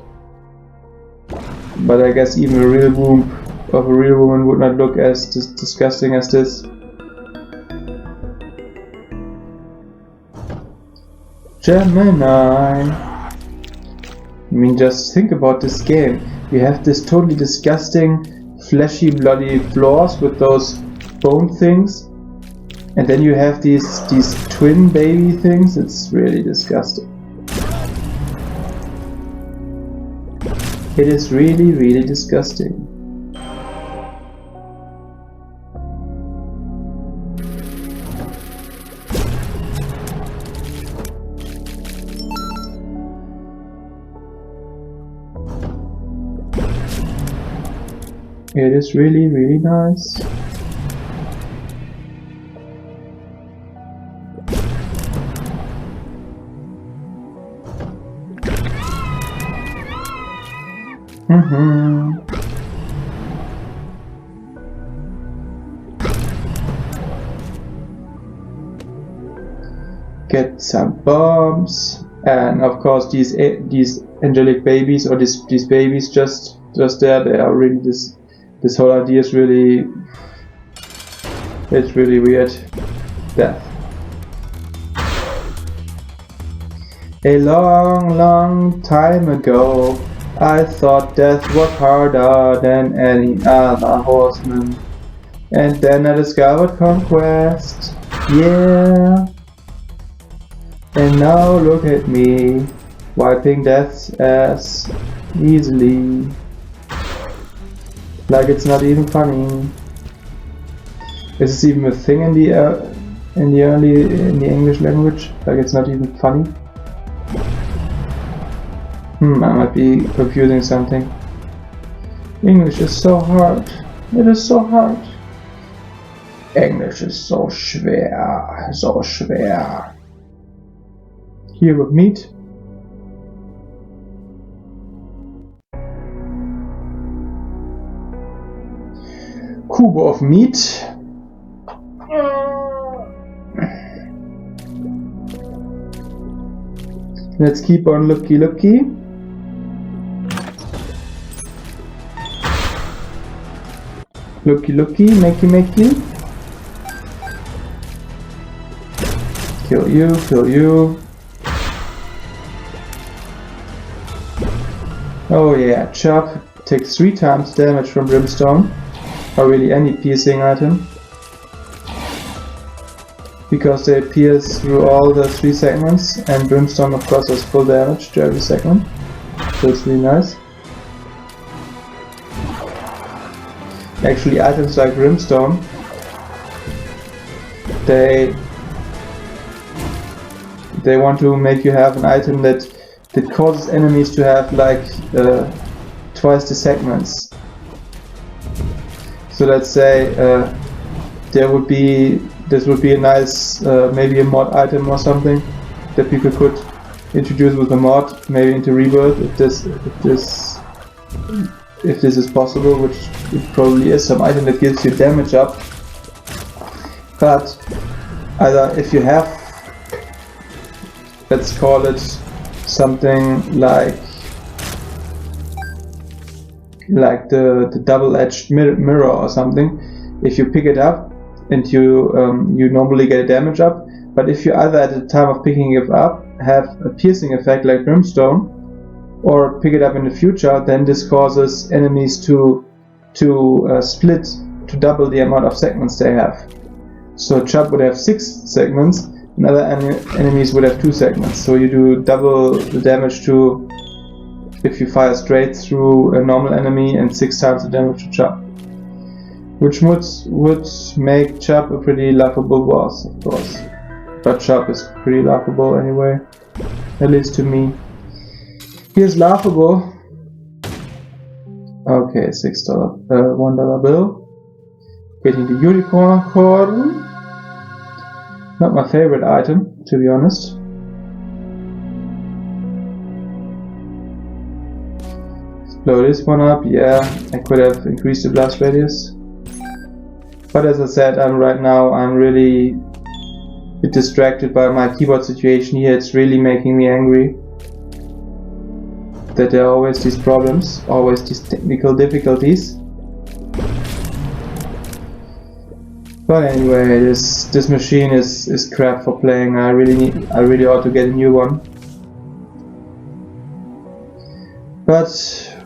But I guess even a real womb of a real woman would not look as disgusting as this. Gemini. I mean, just think about this game. You have this totally disgusting, fleshy, bloody floors with those bone things, and then you have these twin baby things. It's really disgusting. It is really disgusting. It is really nice. Get some bombs, and of course these angelic babies, or these babies just there, they are really this whole idea is really, it's really weird. Death. A long time ago, I thought death was harder than any other horseman. And then I discovered conquest. Yeah. And now look at me, wiping death's ass easily. Like it's not even funny. Is this even a thing in the English language? Like it's not even funny? I might be confusing something. English is so hard. It is so hard. English is so schwer. So schwer. Here with meat. Cube of meat. Let's keep on looky. Looky, makey. Kill you, kill you. Oh yeah, chop takes 3 times damage from brimstone, or really any piercing item, because they pierce through all the 3 segments, and brimstone of course does full damage to every segment, so it's really nice. Actually, items like brimstone, they want to make you have an item that causes enemies to have like twice the segments. So let's say this would be a nice maybe a mod item or something that people could introduce with a mod, maybe into Rebirth, if this is possible, which it probably is. Some item that gives you damage up, but either if you have, let's call it something like the double-edged mirror or something. If you pick it up and you normally get a damage up, but if you either at the time of picking it up have a piercing effect like brimstone, or pick it up in the future, then this causes enemies to split to double the amount of segments they have. So chop would have 6 segments, and other enemies would have 2 segments. So you do double the damage to if you fire straight through a normal enemy, and 6 times the damage to chop, which would make chop a pretty laughable boss, of course. But chop is pretty laughable anyway, at least to me. He is laughable. Okay, $6, $1 bill. Getting the unicorn horn. Not my favorite item, to be honest. Blow this one up. Yeah, I could have increased the blast radius. But as I said, I'm really a bit distracted by my keyboard situation here. It's really making me angry that there are always these problems, always these technical difficulties. But anyway, this machine is crap for playing. I really ought to get a new one. But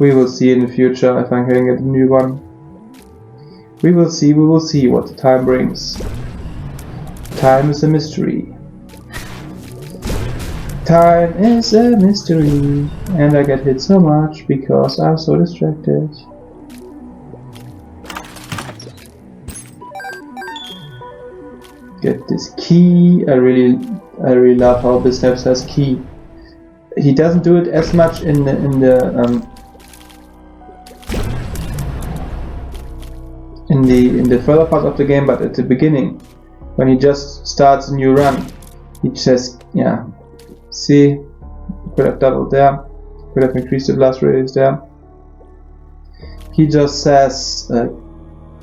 we will see in the future if I can get a new one. We will see what the time brings. Time is a mystery. Time is a mystery, and I get hit so much because I'm so distracted. Get this key. I really love how Bisnap says key. He doesn't do it as much in the further part of the game, but at the beginning, when he just starts a new run, he says, yeah. See, could have doubled there, could have increased the blast radius there. He just says,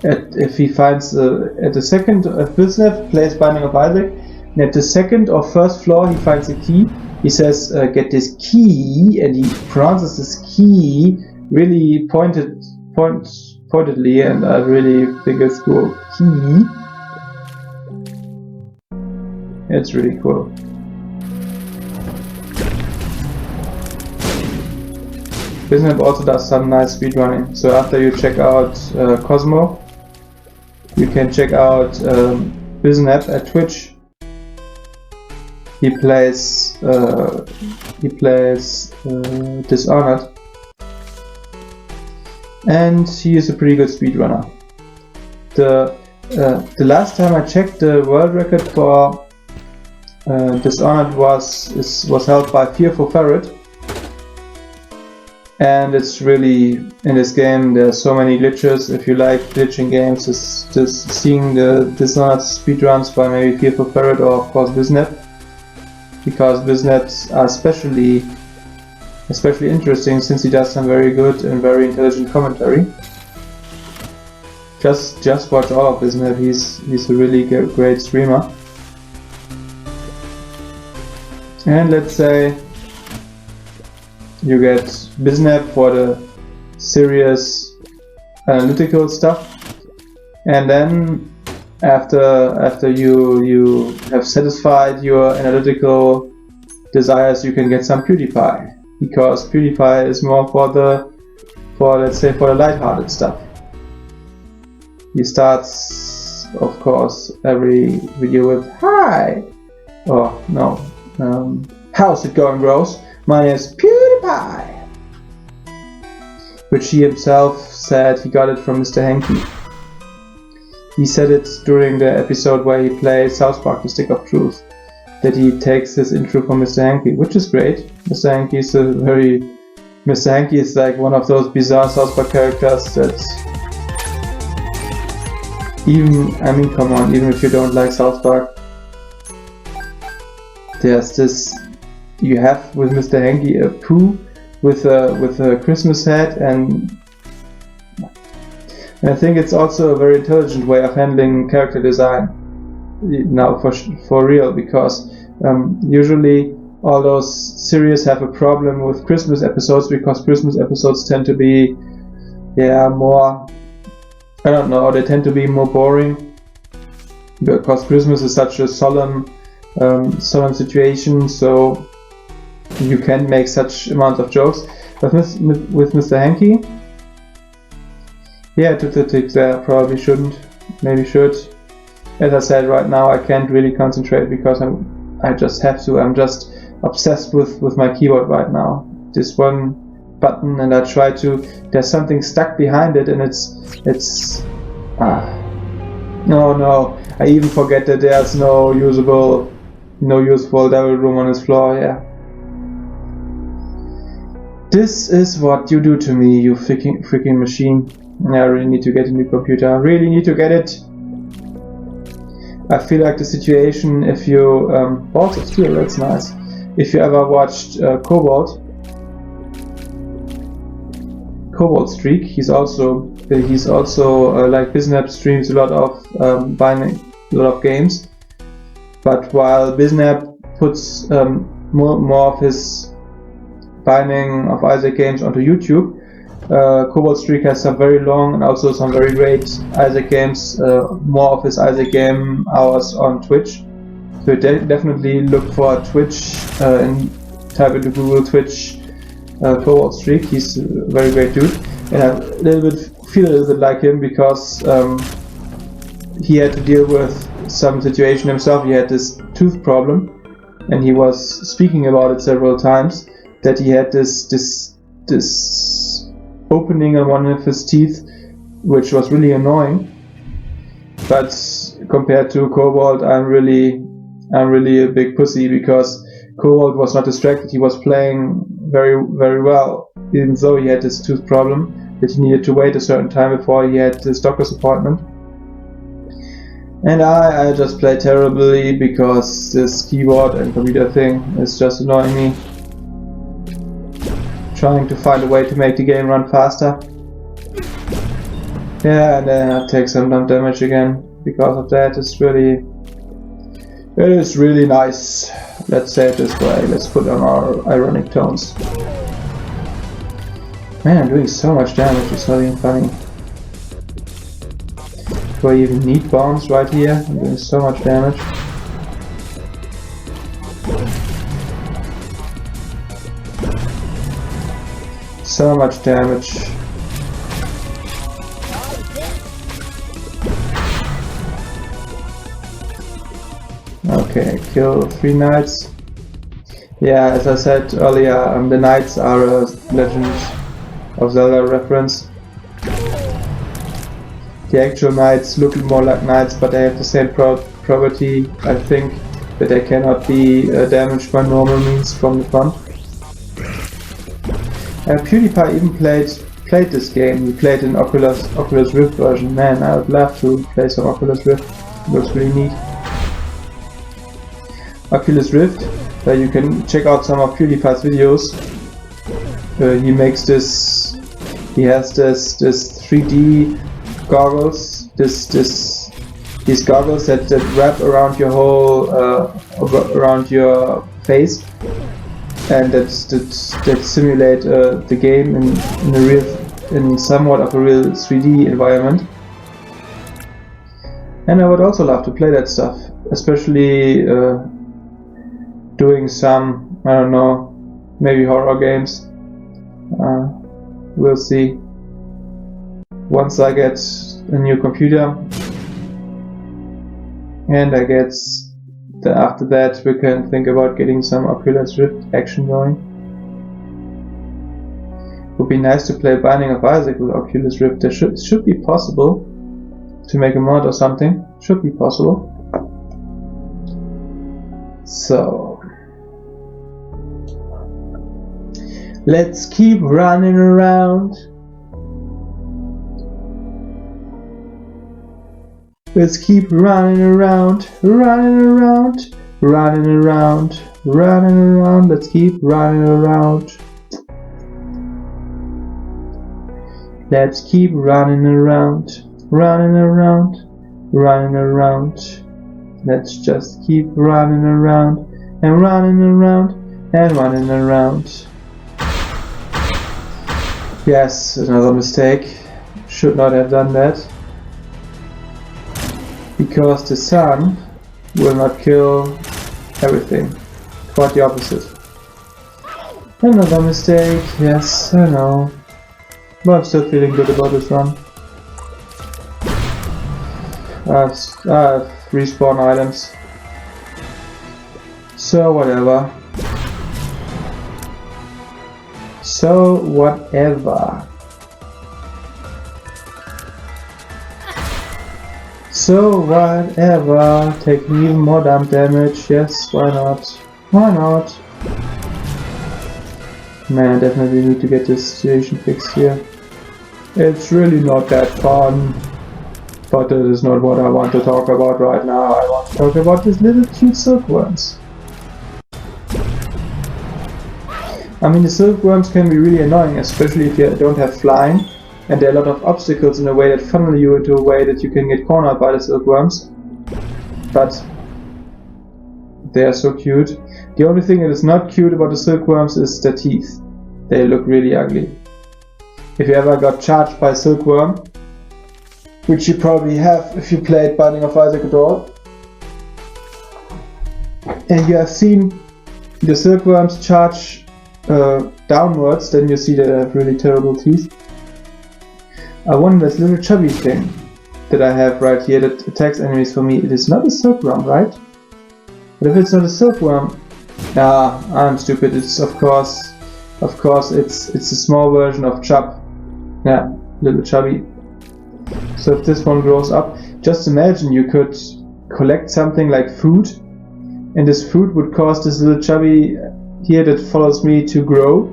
if he finds at the second Bisnap plays Binding of Isaac, and at the second or first floor he finds a key, he says, get this key, and he pronounces this key really pointedly, and I really think it's cool. Key. It's really cool. Bisnap also does some nice speedrunning. So after you check out Cosmo, you can check out Bisnap at Twitch. He plays Dishonored, and he is a pretty good speedrunner. The last time I checked, the world record for Dishonored was held by Fearful Ferret. And it's really, in this game, there's so many glitches. If you like glitching games, just seeing the Dishonored speedruns by maybe Fearful Ferret or of course Bisnap, because Bisnaps are especially interesting since he does some very good and very intelligent commentary. Just watch all of Bisnap. He's a really great streamer. And let's say you get Bisnap for the serious analytical stuff, and then after you have satisfied your analytical desires, you can get some PewDiePie, because PewDiePie is more for let's say for the lighthearted stuff. He starts, of course, every video with "Hi," or no, "How's it going, bros? My name is PewDiePie," which he himself said he got it from Mr. Hanky. He said it during the episode where he plays South Park: The Stick of Truth, that he takes his intro from Mr. Hanky, which is great. Mr. Hanky is like one of those bizarre South Park characters that come on, even if you don't like South Park, there's this, you have with Mr. Hanky a Pooh with a Christmas hat, and I think it's also a very intelligent way of handling character design now for real, because usually all those series have a problem with Christmas episodes, because Christmas episodes tend to be more, I don't know, they tend to be more boring, because Christmas is such a solemn situation, so you can't make such amount of jokes. But with Mr. Hanky, I took the tick there, probably shouldn't, maybe should. As I said, right now I can't really concentrate because I just have to. I'm just obsessed with my keyboard right now. This one button, and I try to. There's something stuck behind it, and it's. No. I even forget that there's no useful double room on this floor. Yeah. This is what you do to me, you freaking machine. I really need to get a new computer. I really need to get it. I feel like the situation, if you Balls of Steel, that's nice. If you ever watched Cobalt Streak, he's also like Biznap streams a lot of binding, a lot of games. But while Biznap puts more of his binding of Isaac games onto YouTube, Cobalt Streak has some very long and also some very great Isaac games, more of his Isaac game hours on Twitch. So definitely look for Twitch and type into Google Twitch Cobalt Streak. He's a very great dude, and I feel a little bit like him, because he had to deal with some situation himself. He had this tooth problem, and he was speaking about it several times, that he had this opening on one of his teeth, which was really annoying. But compared to Cobalt, I'm really a big pussy, because Cobalt was not distracted. He was playing very, very well, even though he had this tooth problem that he needed to wait a certain time before he had his doctor's appointment. And I just play terribly, because this keyboard and computer thing is just annoying me. Trying to find a way to make the game run faster. Yeah, and then I take some dumb damage again because of that. It is really nice. Let's say it this way. Let's put on our ironic tones. Man, I'm doing so much damage. It's not even funny. Do I even need bombs right here? I'm doing so much damage. So much damage. Okay, kill 3 knights. Yeah, as I said earlier, the knights are a Legend of Zelda reference. The actual knights look more like knights, but they have the same property, I think, that they cannot be damaged by normal means from the front. PewDiePie even played this game. He played an Oculus Rift version. Man, I would love to play some Oculus Rift. It looks really neat. Oculus Rift, you can check out some of PewDiePie's videos. He has this 3D goggles, these goggles that wrap around your whole around your face, and that simulate the game in somewhat of a real 3D environment. And I would also love to play that stuff, especially doing some, I don't know, maybe horror games. We'll see. Once I get a new computer, and I guess after that we can think about getting some Oculus Rift action going. Would be nice to play Binding of Isaac with Oculus Rift. There should be possible to make a mod or something. Should be possible. So let's keep running around. Let's keep running around, running around, running around, running around. Let's keep running around. Let's keep running around, running around, running around. Let's just keep running around and running around and running around. Yes, another mistake. Should not have done that. Because the sun will not kill everything. Quite the opposite. Another mistake, yes, I know. But I'm still feeling good about this run. I have respawn items. So whatever. So whatever. So whatever, taking even more damn damage, yes, why not? Why not? Man, I definitely need to get this situation fixed here. It's really not that fun. But that is not what I want to talk about right now. I want to talk about these little cute silkworms. I mean, the silkworms can be really annoying, especially if you don't have flying. And there are a lot of obstacles in a way that funnel you into a way that you can get cornered by the silkworms. But they are so cute. The only thing that is not cute about the silkworms is their teeth. They look really ugly. If you ever got charged by a silkworm, which you probably have if you played Binding of Isaac at all, and you have seen the silkworms charge downwards, then you see they have really terrible teeth. I want this little chubby thing that I have right here that attacks enemies for me. It is not a silkworm, right? But if it's not a silkworm, I'm stupid. It's of course it's a small version of chub. Yeah, little chubby. So if this one grows up, just imagine you could collect something like food, and this food would cause this little chubby here that follows me to grow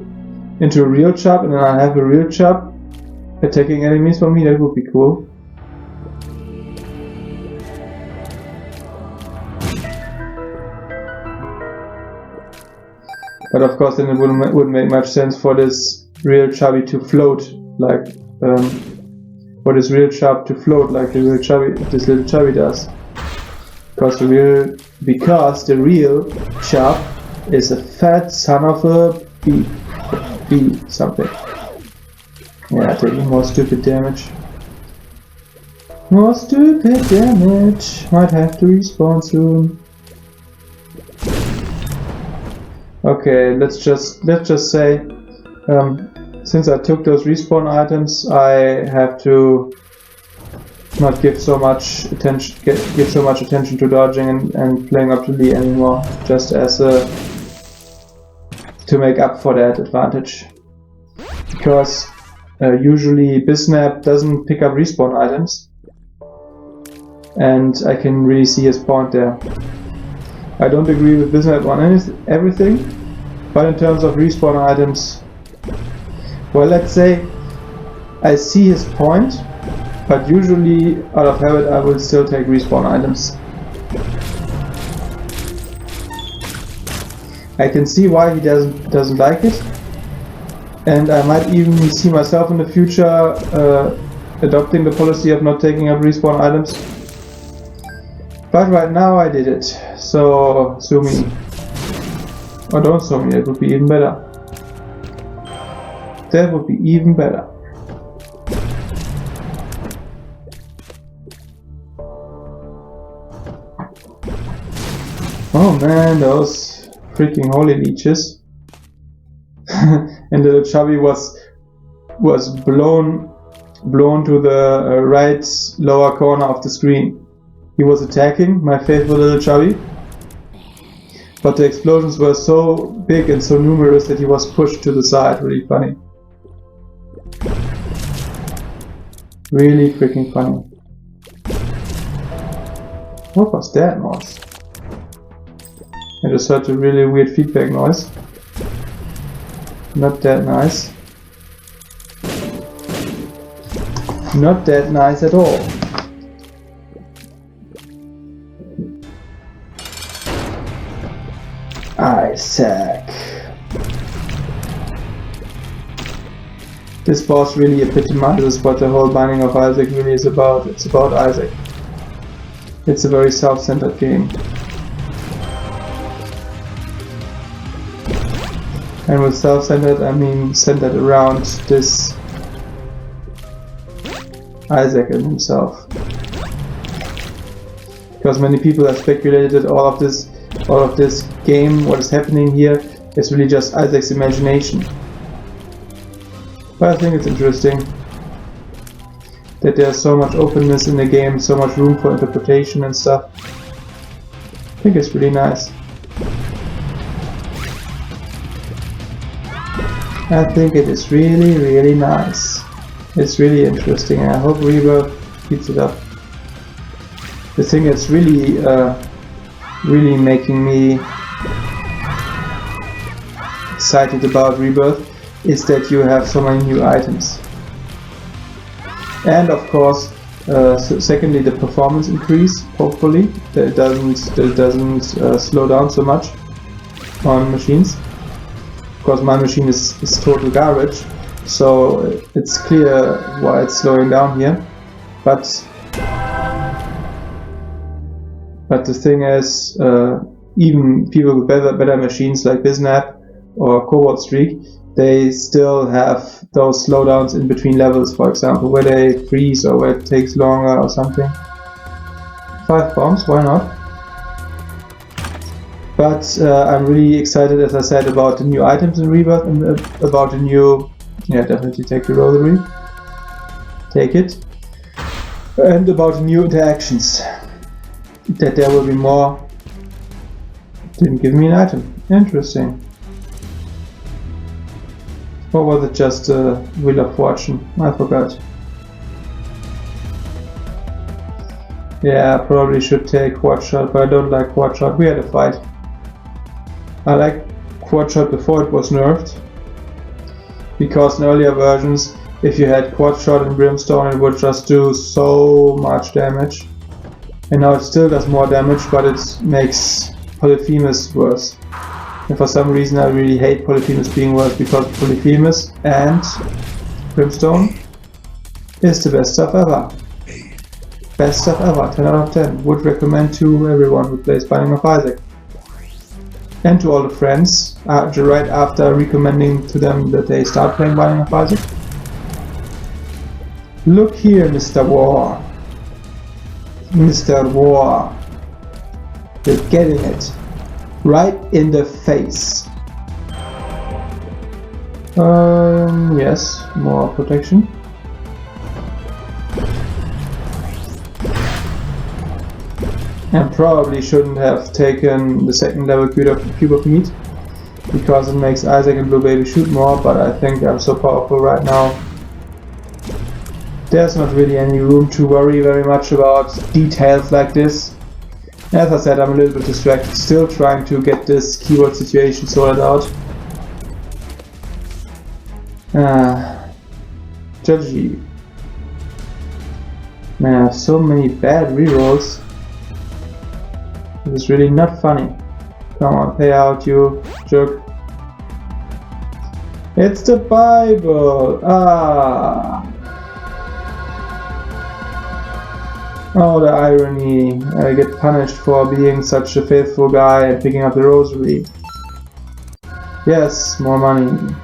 into a real chub, and then I have a real chub attacking enemies for me. That would be cool. But of course then it wouldn't make much sense for this real chubby to float like this little chubby does. Because the real chub is a fat son of a bee something. Yeah, taking more stupid damage. More stupid damage. Might have to respawn soon. Okay, let's just say, since I took those respawn items, I have to not give so much attention to dodging and playing up to Lee anymore, just as to make up for that advantage. Because usually Bisnap doesn't pick up respawn items, and I can really see his point there. I don't agree with Bisnap on everything, but in terms of respawn items, well, let's say I see his point, but usually out of habit I will still take respawn items. I can see why he doesn't like it, and I might even see myself in the future adopting the policy of not taking up respawn items. But right now I did it, so sue me. Or don't sue me, that would be even better. That would be even better. Oh man, those freaking holy leeches. And the little chubby was blown to the right lower corner of the screen. He was attacking my faithful little chubby, but the explosions were so big and so numerous that he was pushed to the side. Really funny. Really freaking funny. What was that noise? I just heard a really weird feedback noise. Not that nice. Not that nice at all. Isaac. This boss really epitomizes what the whole Binding of Isaac really is about. It's about Isaac. It's a very self-centered game. And with self-centered, I mean centered around this Isaac and himself. Because many people have speculated that all of this game, what is happening here, is really just Isaac's imagination. But I think it's interesting that there's so much openness in the game, so much room for interpretation and stuff. I think it's really nice. I think it is really, really nice. It's really interesting, and I hope Rebirth keeps it up. The thing that's really, really making me excited about Rebirth is that you have so many new items. And of course, secondly, the performance increase, hopefully, that it doesn't slow down so much on machines. Of course, my machine is total garbage, so it's clear why it's slowing down here. But the thing is, even people with better machines like Biznap or Cobalt Streak, they still have those slowdowns in between levels, for example, where they freeze or where it takes longer or something. 5 bombs, why not? But I'm really excited, as I said, about the new items in Rebirth and about the new... Yeah, definitely take the rosary. Take it. And about the new interactions. That there will be more. Didn't give me an item. Interesting. Or was it just a Wheel of Fortune? I forgot. Yeah, I probably should take Quad Shot, but I don't like Quad Shot. We had a fight. I liked Quad Shot before it was nerfed, because in earlier versions, if you had Quad Shot and Brimstone, it would just do so much damage. And now it still does more damage, but it makes Polyphemus worse. And for some reason I really hate Polyphemus being worse, because Polyphemus and Brimstone is the best stuff ever. Best stuff ever, 10 out of 10. Would recommend to everyone who plays Binding of Isaac. And to all the friends, right after recommending to them that they start playing Binding of Isaac. Look here, Mr. War. Mr. War. You're getting it. Right in the face. Yes, more protection. And probably shouldn't have taken the second level Cube of Meat, because it makes Isaac and Blue Baby shoot more, but I think I'm so powerful right now. There's not really any room to worry very much about details like this. As I said, I'm a little bit distracted, still trying to get this keyboard situation sorted out. GG. Man, I have so many bad rerolls. This is really not funny. Come on, pay out, you jerk. It's the Bible! Ah! Oh, the irony. I get punished for being such a faithful guy and picking up the rosary. Yes, more money.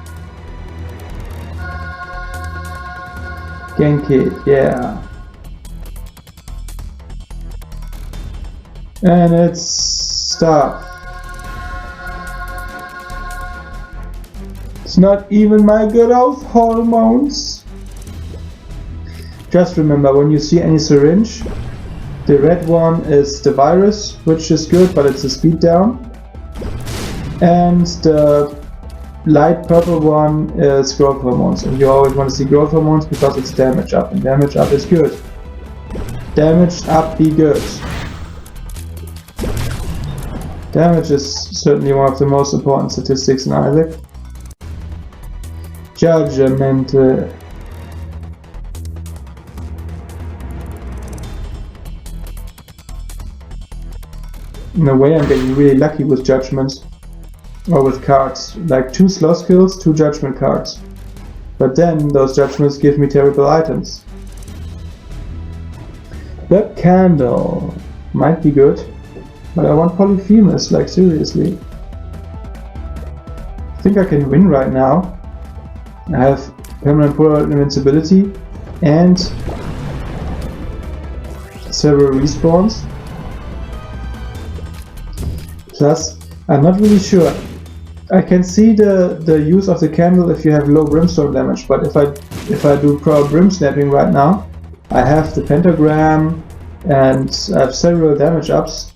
Gang Kid, yeah. And it's Stop. It's not even my growth hormones. Just remember, when you see any syringe, the red one is the virus, which is good, but it's a speed down. And the light purple one is growth hormones. And you always want to see growth hormones because it's damage up, and damage up is good. Damage up be good. Damage is certainly one of the most important statistics in Isaac. Judgmental. In a way, I'm getting really lucky with judgments. Or with cards. Like 2 slow skills, 2 judgment cards. But then those judgments give me terrible items. The candle might be good. But I want Polyphemus, like seriously. I think I can win right now. I have permanent polar invincibility and several respawns. Plus, I'm not really sure. I can see the use of the candle if you have low brimstone damage, but if I do pro brim snapping right now, I have the pentagram and I have several damage ups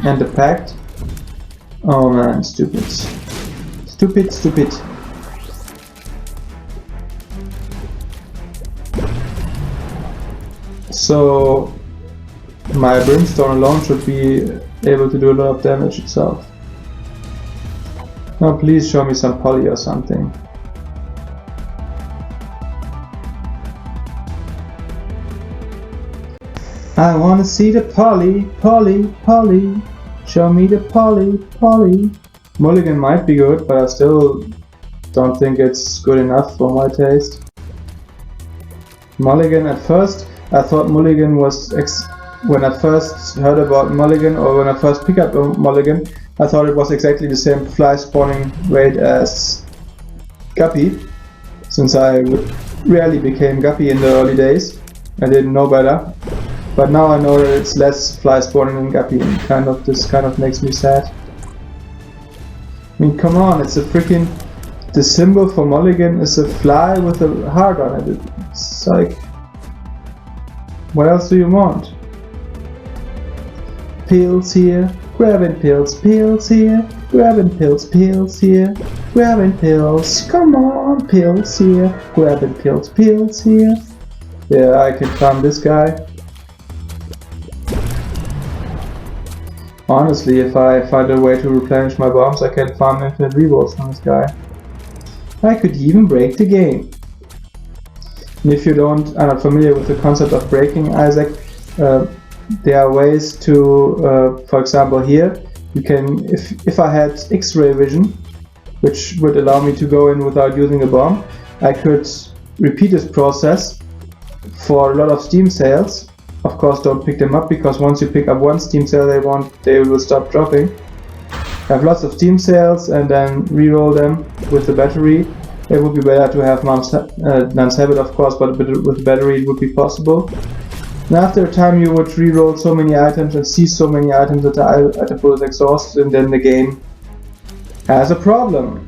and the pact. Oh man, stupid. Stupid, stupid. So my brimstone alone should be able to do a lot of damage itself. Now please show me some poly or something. I wanna see the poly, poly, poly. Show me the poly, poly. Mulligan might be good, but I still don't think it's good enough for my taste. Mulligan at first, I thought Mulligan was when I first heard about Mulligan, or when I first picked up Mulligan, I thought it was exactly the same fly spawning rate as Guppy, since I rarely became Guppy in the early days. I didn't know better, but now I know that it's less fly spawning than Guppy, and this kind of makes me sad. I mean, come on, it's a freaking... The symbol for Mulligan is a fly with a heart on it. It's like... What else do you want? Pills here, grabbing pills, pills here, grabbing pills, pills here, grabbing pills, come on, pills here, grabbing pills, pills here. Yeah, I can farm this guy. Honestly, if I find a way to replenish my bombs, I can farm infinite rerolls from this guy. I could even break the game. And if you are not familiar with the concept of breaking, Isaac, there are ways to, for example here, you can, if I had X-ray vision, which would allow me to go in without using a bomb, I could repeat this process for a lot of Steam sales. Of course, don't pick them up, because once you pick up one Steam sale, they will stop dropping. Have lots of Steam sales and then re-roll them with the battery. It would be better to have Nun's Habit, of course, but with battery it would be possible. And after a time you would re-roll so many items and see so many items that the item pool is exhausted, and then the game has a problem.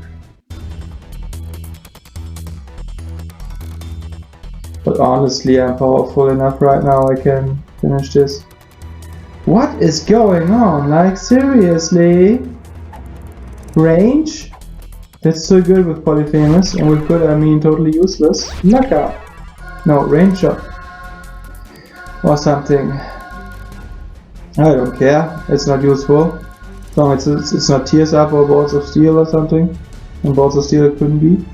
But honestly, I'm powerful enough right now, I can finish this. What is going on? Like, seriously? Range? That's so good with Polyphemus, and with good I mean totally useless. Knockout! No, range up. Or something. I don't care, it's not useful. So it's not Tears Up or Balls of Steel or something. And Balls of Steel it couldn't be.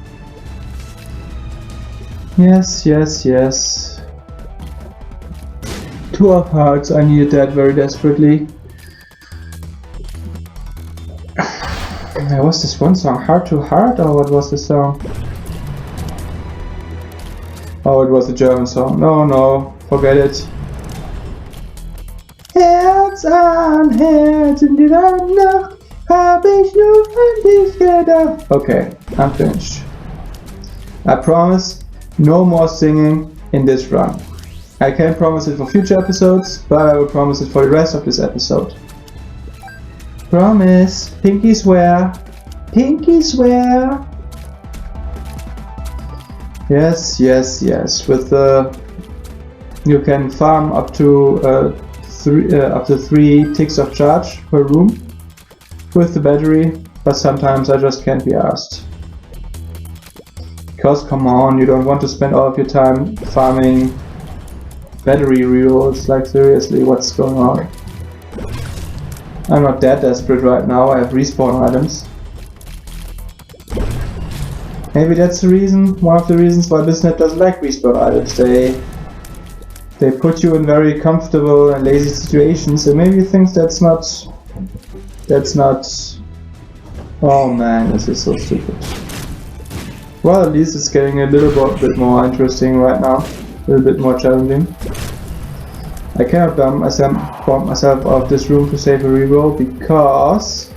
Yes, yes, yes. 2 of Hearts, I needed that very desperately. What's this one song? Heart to Heart, or what was the song? Oh, it was a German song. No, no, forget it. Herz an Herz in dieser Nacht hab ich nur an dich gedacht. Okay, I'm finished. I promise no more singing in this run. I can't promise it for future episodes, but I will promise it for the rest of this episode. Promise. Pinky swear. Pinky swear. Yes, yes, yes. With the you can farm up to 3 ticks of charge per room with the battery, but sometimes I just can't be asked. Because come on, you don't want to spend all of your time farming battery rerolls. Like seriously, what's going on? I'm not that desperate right now. I have respawn items. Maybe that's the reason, one of the reasons why BizNet doesn't like respawn items. They put you in very comfortable and lazy situations, and maybe you think that's not. Oh man, this is so stupid. Well, at least it's getting a little bit more interesting right now, a little bit more challenging. I cannot bomb myself out of this room to save a reroll because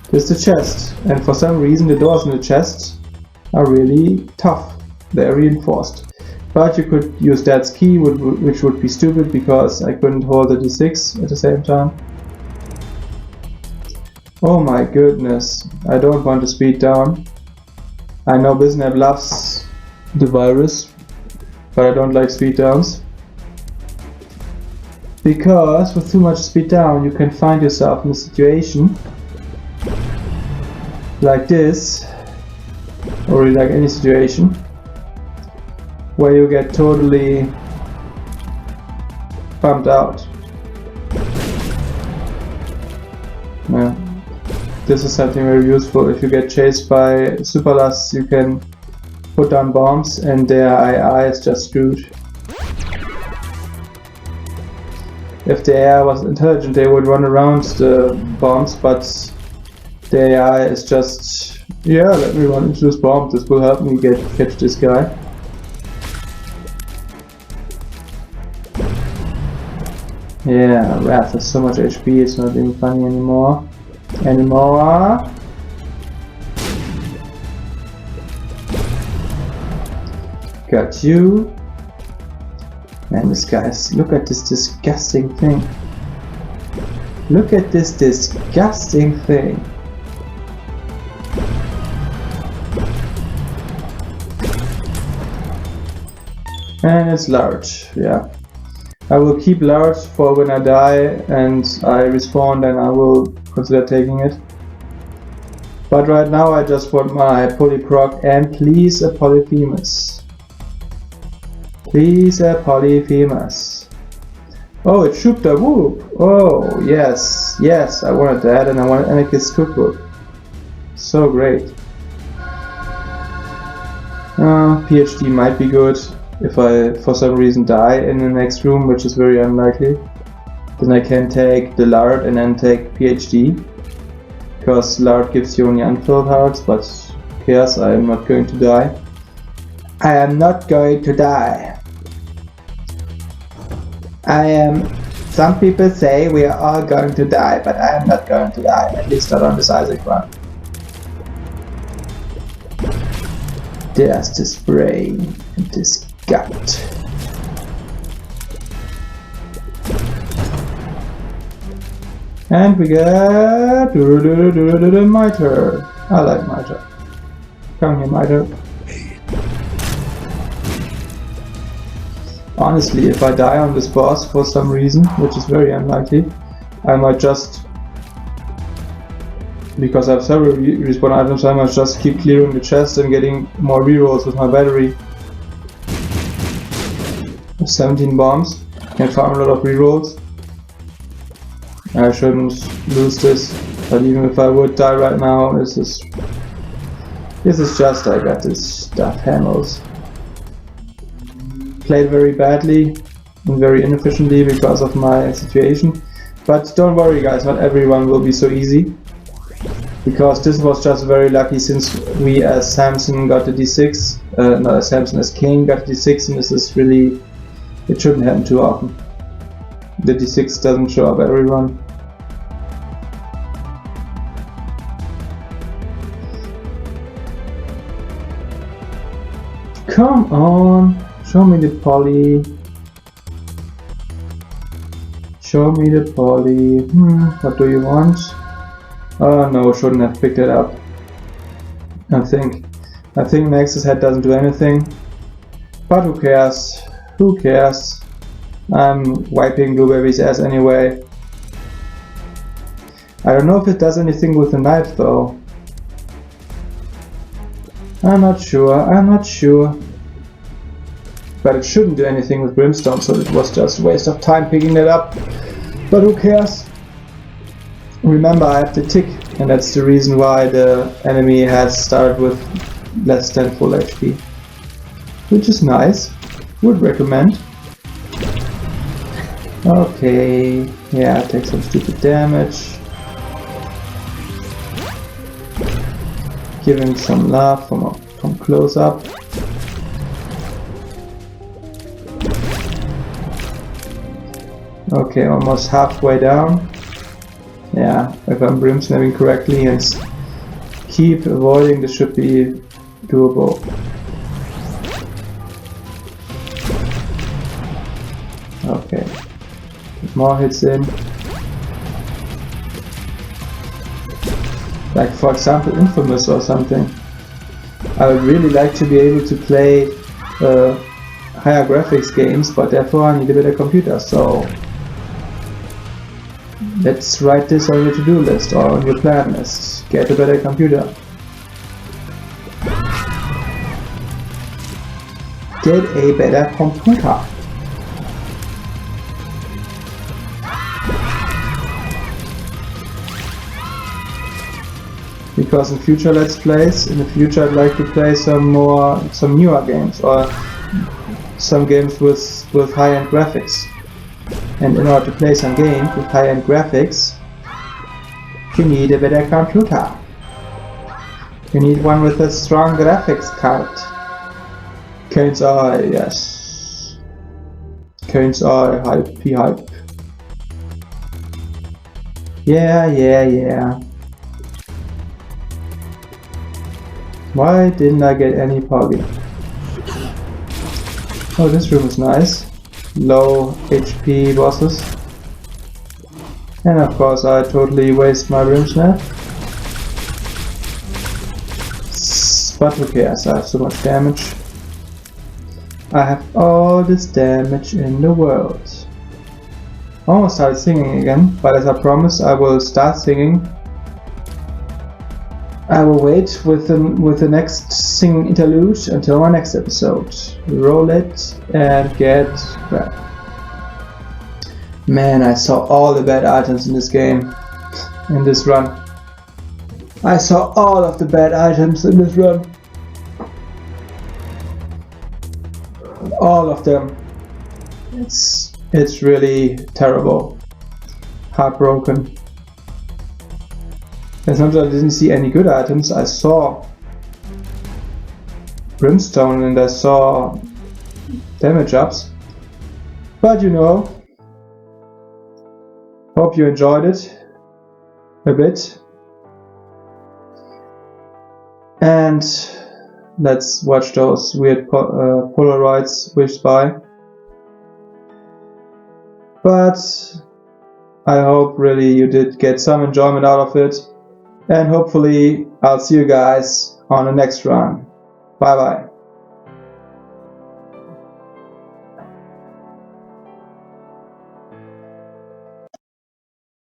there's the chest, and for some reason the doors in the chest are really tough. They're reinforced. But you could use Dad's key, which would be stupid because I couldn't hold the D6 at the same time. Oh my goodness, I don't want to speed down. I know BizNet loves the virus, but I don't like speed downs. Because with too much speed down you can find yourself in a situation like this, or like any situation, where you get totally bumped out. Yeah. This is something very useful. If you get chased by superlusts, you can put down bombs and their AI is just screwed. If the AI was intelligent, they would run around the bombs, but the AI is just, yeah, let me run into this bomb, this will help me catch this guy. Yeah, Wrath has so much HP, it's not even funny anymore. Got you. Man, this guy's, look at this disgusting thing. Look at this disgusting thing. And it's large, yeah. I will keep large for when I die and I respawn, then I will consider taking it. But right now I just want my polyproc and please a polyphemus. Please a polyphemus. Oh, it's Shoop da Whoop. Oh, yes, yes, I wanted that and I wanted Anarchist Cookbook. So great. PhD might be good. If I for some reason die in the next room, which is very unlikely, then I can take the Lard and then take PhD. Because Lard gives you only unfilled hearts, but who cares, I am not going to die. I am not going to die. Some people say we are all going to die, but I am not going to die, at least not on this Isaac run. There's this brain and this gut. And we get Mitre. I like Mitre. Come here, Mitre. Honestly, if I die on this boss for some reason, which is very unlikely, I might just, because I have several respawn items, I might just keep clearing the chest and getting more rerolls with my battery. 17 bombs, can farm a lot of rerolls. I shouldn't lose this, but even if I would die right now, this is just, I got this stuff handles. Played very badly and very inefficiently because of my situation, but don't worry guys, not everyone will be so easy, because this was just very lucky since we as Samson got the D6, not as Samson, as Kane got the D6, and this is really, it shouldn't happen too often. The D6 doesn't show up every run. Come on, show me the poly. Show me the poly. What do you want? Oh no, shouldn't have picked it up. I think Max's head doesn't do anything. But who cares? Who cares? I'm wiping Blueberry's ass anyway. I don't know if it does anything with the knife though. I'm not sure. But it shouldn't do anything with Brimstone, so it was just a waste of time picking it up. But who cares? Remember, I have the tick, and that's the reason why the enemy has started with less than full HP. Which is nice. Would recommend. Okay, yeah, take some stupid damage. Giving some love from close up. Okay, almost halfway down. Yeah, if I'm brim snapping correctly and keep avoiding, this should be doable. Okay, more hits in. Like for example Infamous or something. I would really like to be able to play higher graphics games, but therefore I need a better computer, so let's write this on your to-do list or on your plan list. Get a better computer. Get a better computer. Because in future Let's Plays, in the future I'd like to play some newer games or some games with high-end graphics. And in order to play some games with high-end graphics, you need a better computer. You need one with a strong graphics card. Kane's Eye, yes. Kane's Eye, hype. Yeah. Why didn't I get any poly? Oh, this room is nice. Low HP bosses. And of course I totally waste my rim snap. But who cares, I have so much damage. I have all this damage in the world. Almost started singing again, but as I promised I will start singing. I will wait with the next singing interlude until my next episode. Roll it and get crap. Man, I saw all the bad items in this game, in this run. I saw all of the bad items in this run. All of them. It's really terrible. Heartbroken. It's not that I didn't see any good items, I saw Brimstone and I saw damage ups. But you know, hope you enjoyed it a bit. And let's watch those weird Polaroids whizzed by. But I hope really you did get some enjoyment out of it. And hopefully I'll see you guys on the next run. Bye bye.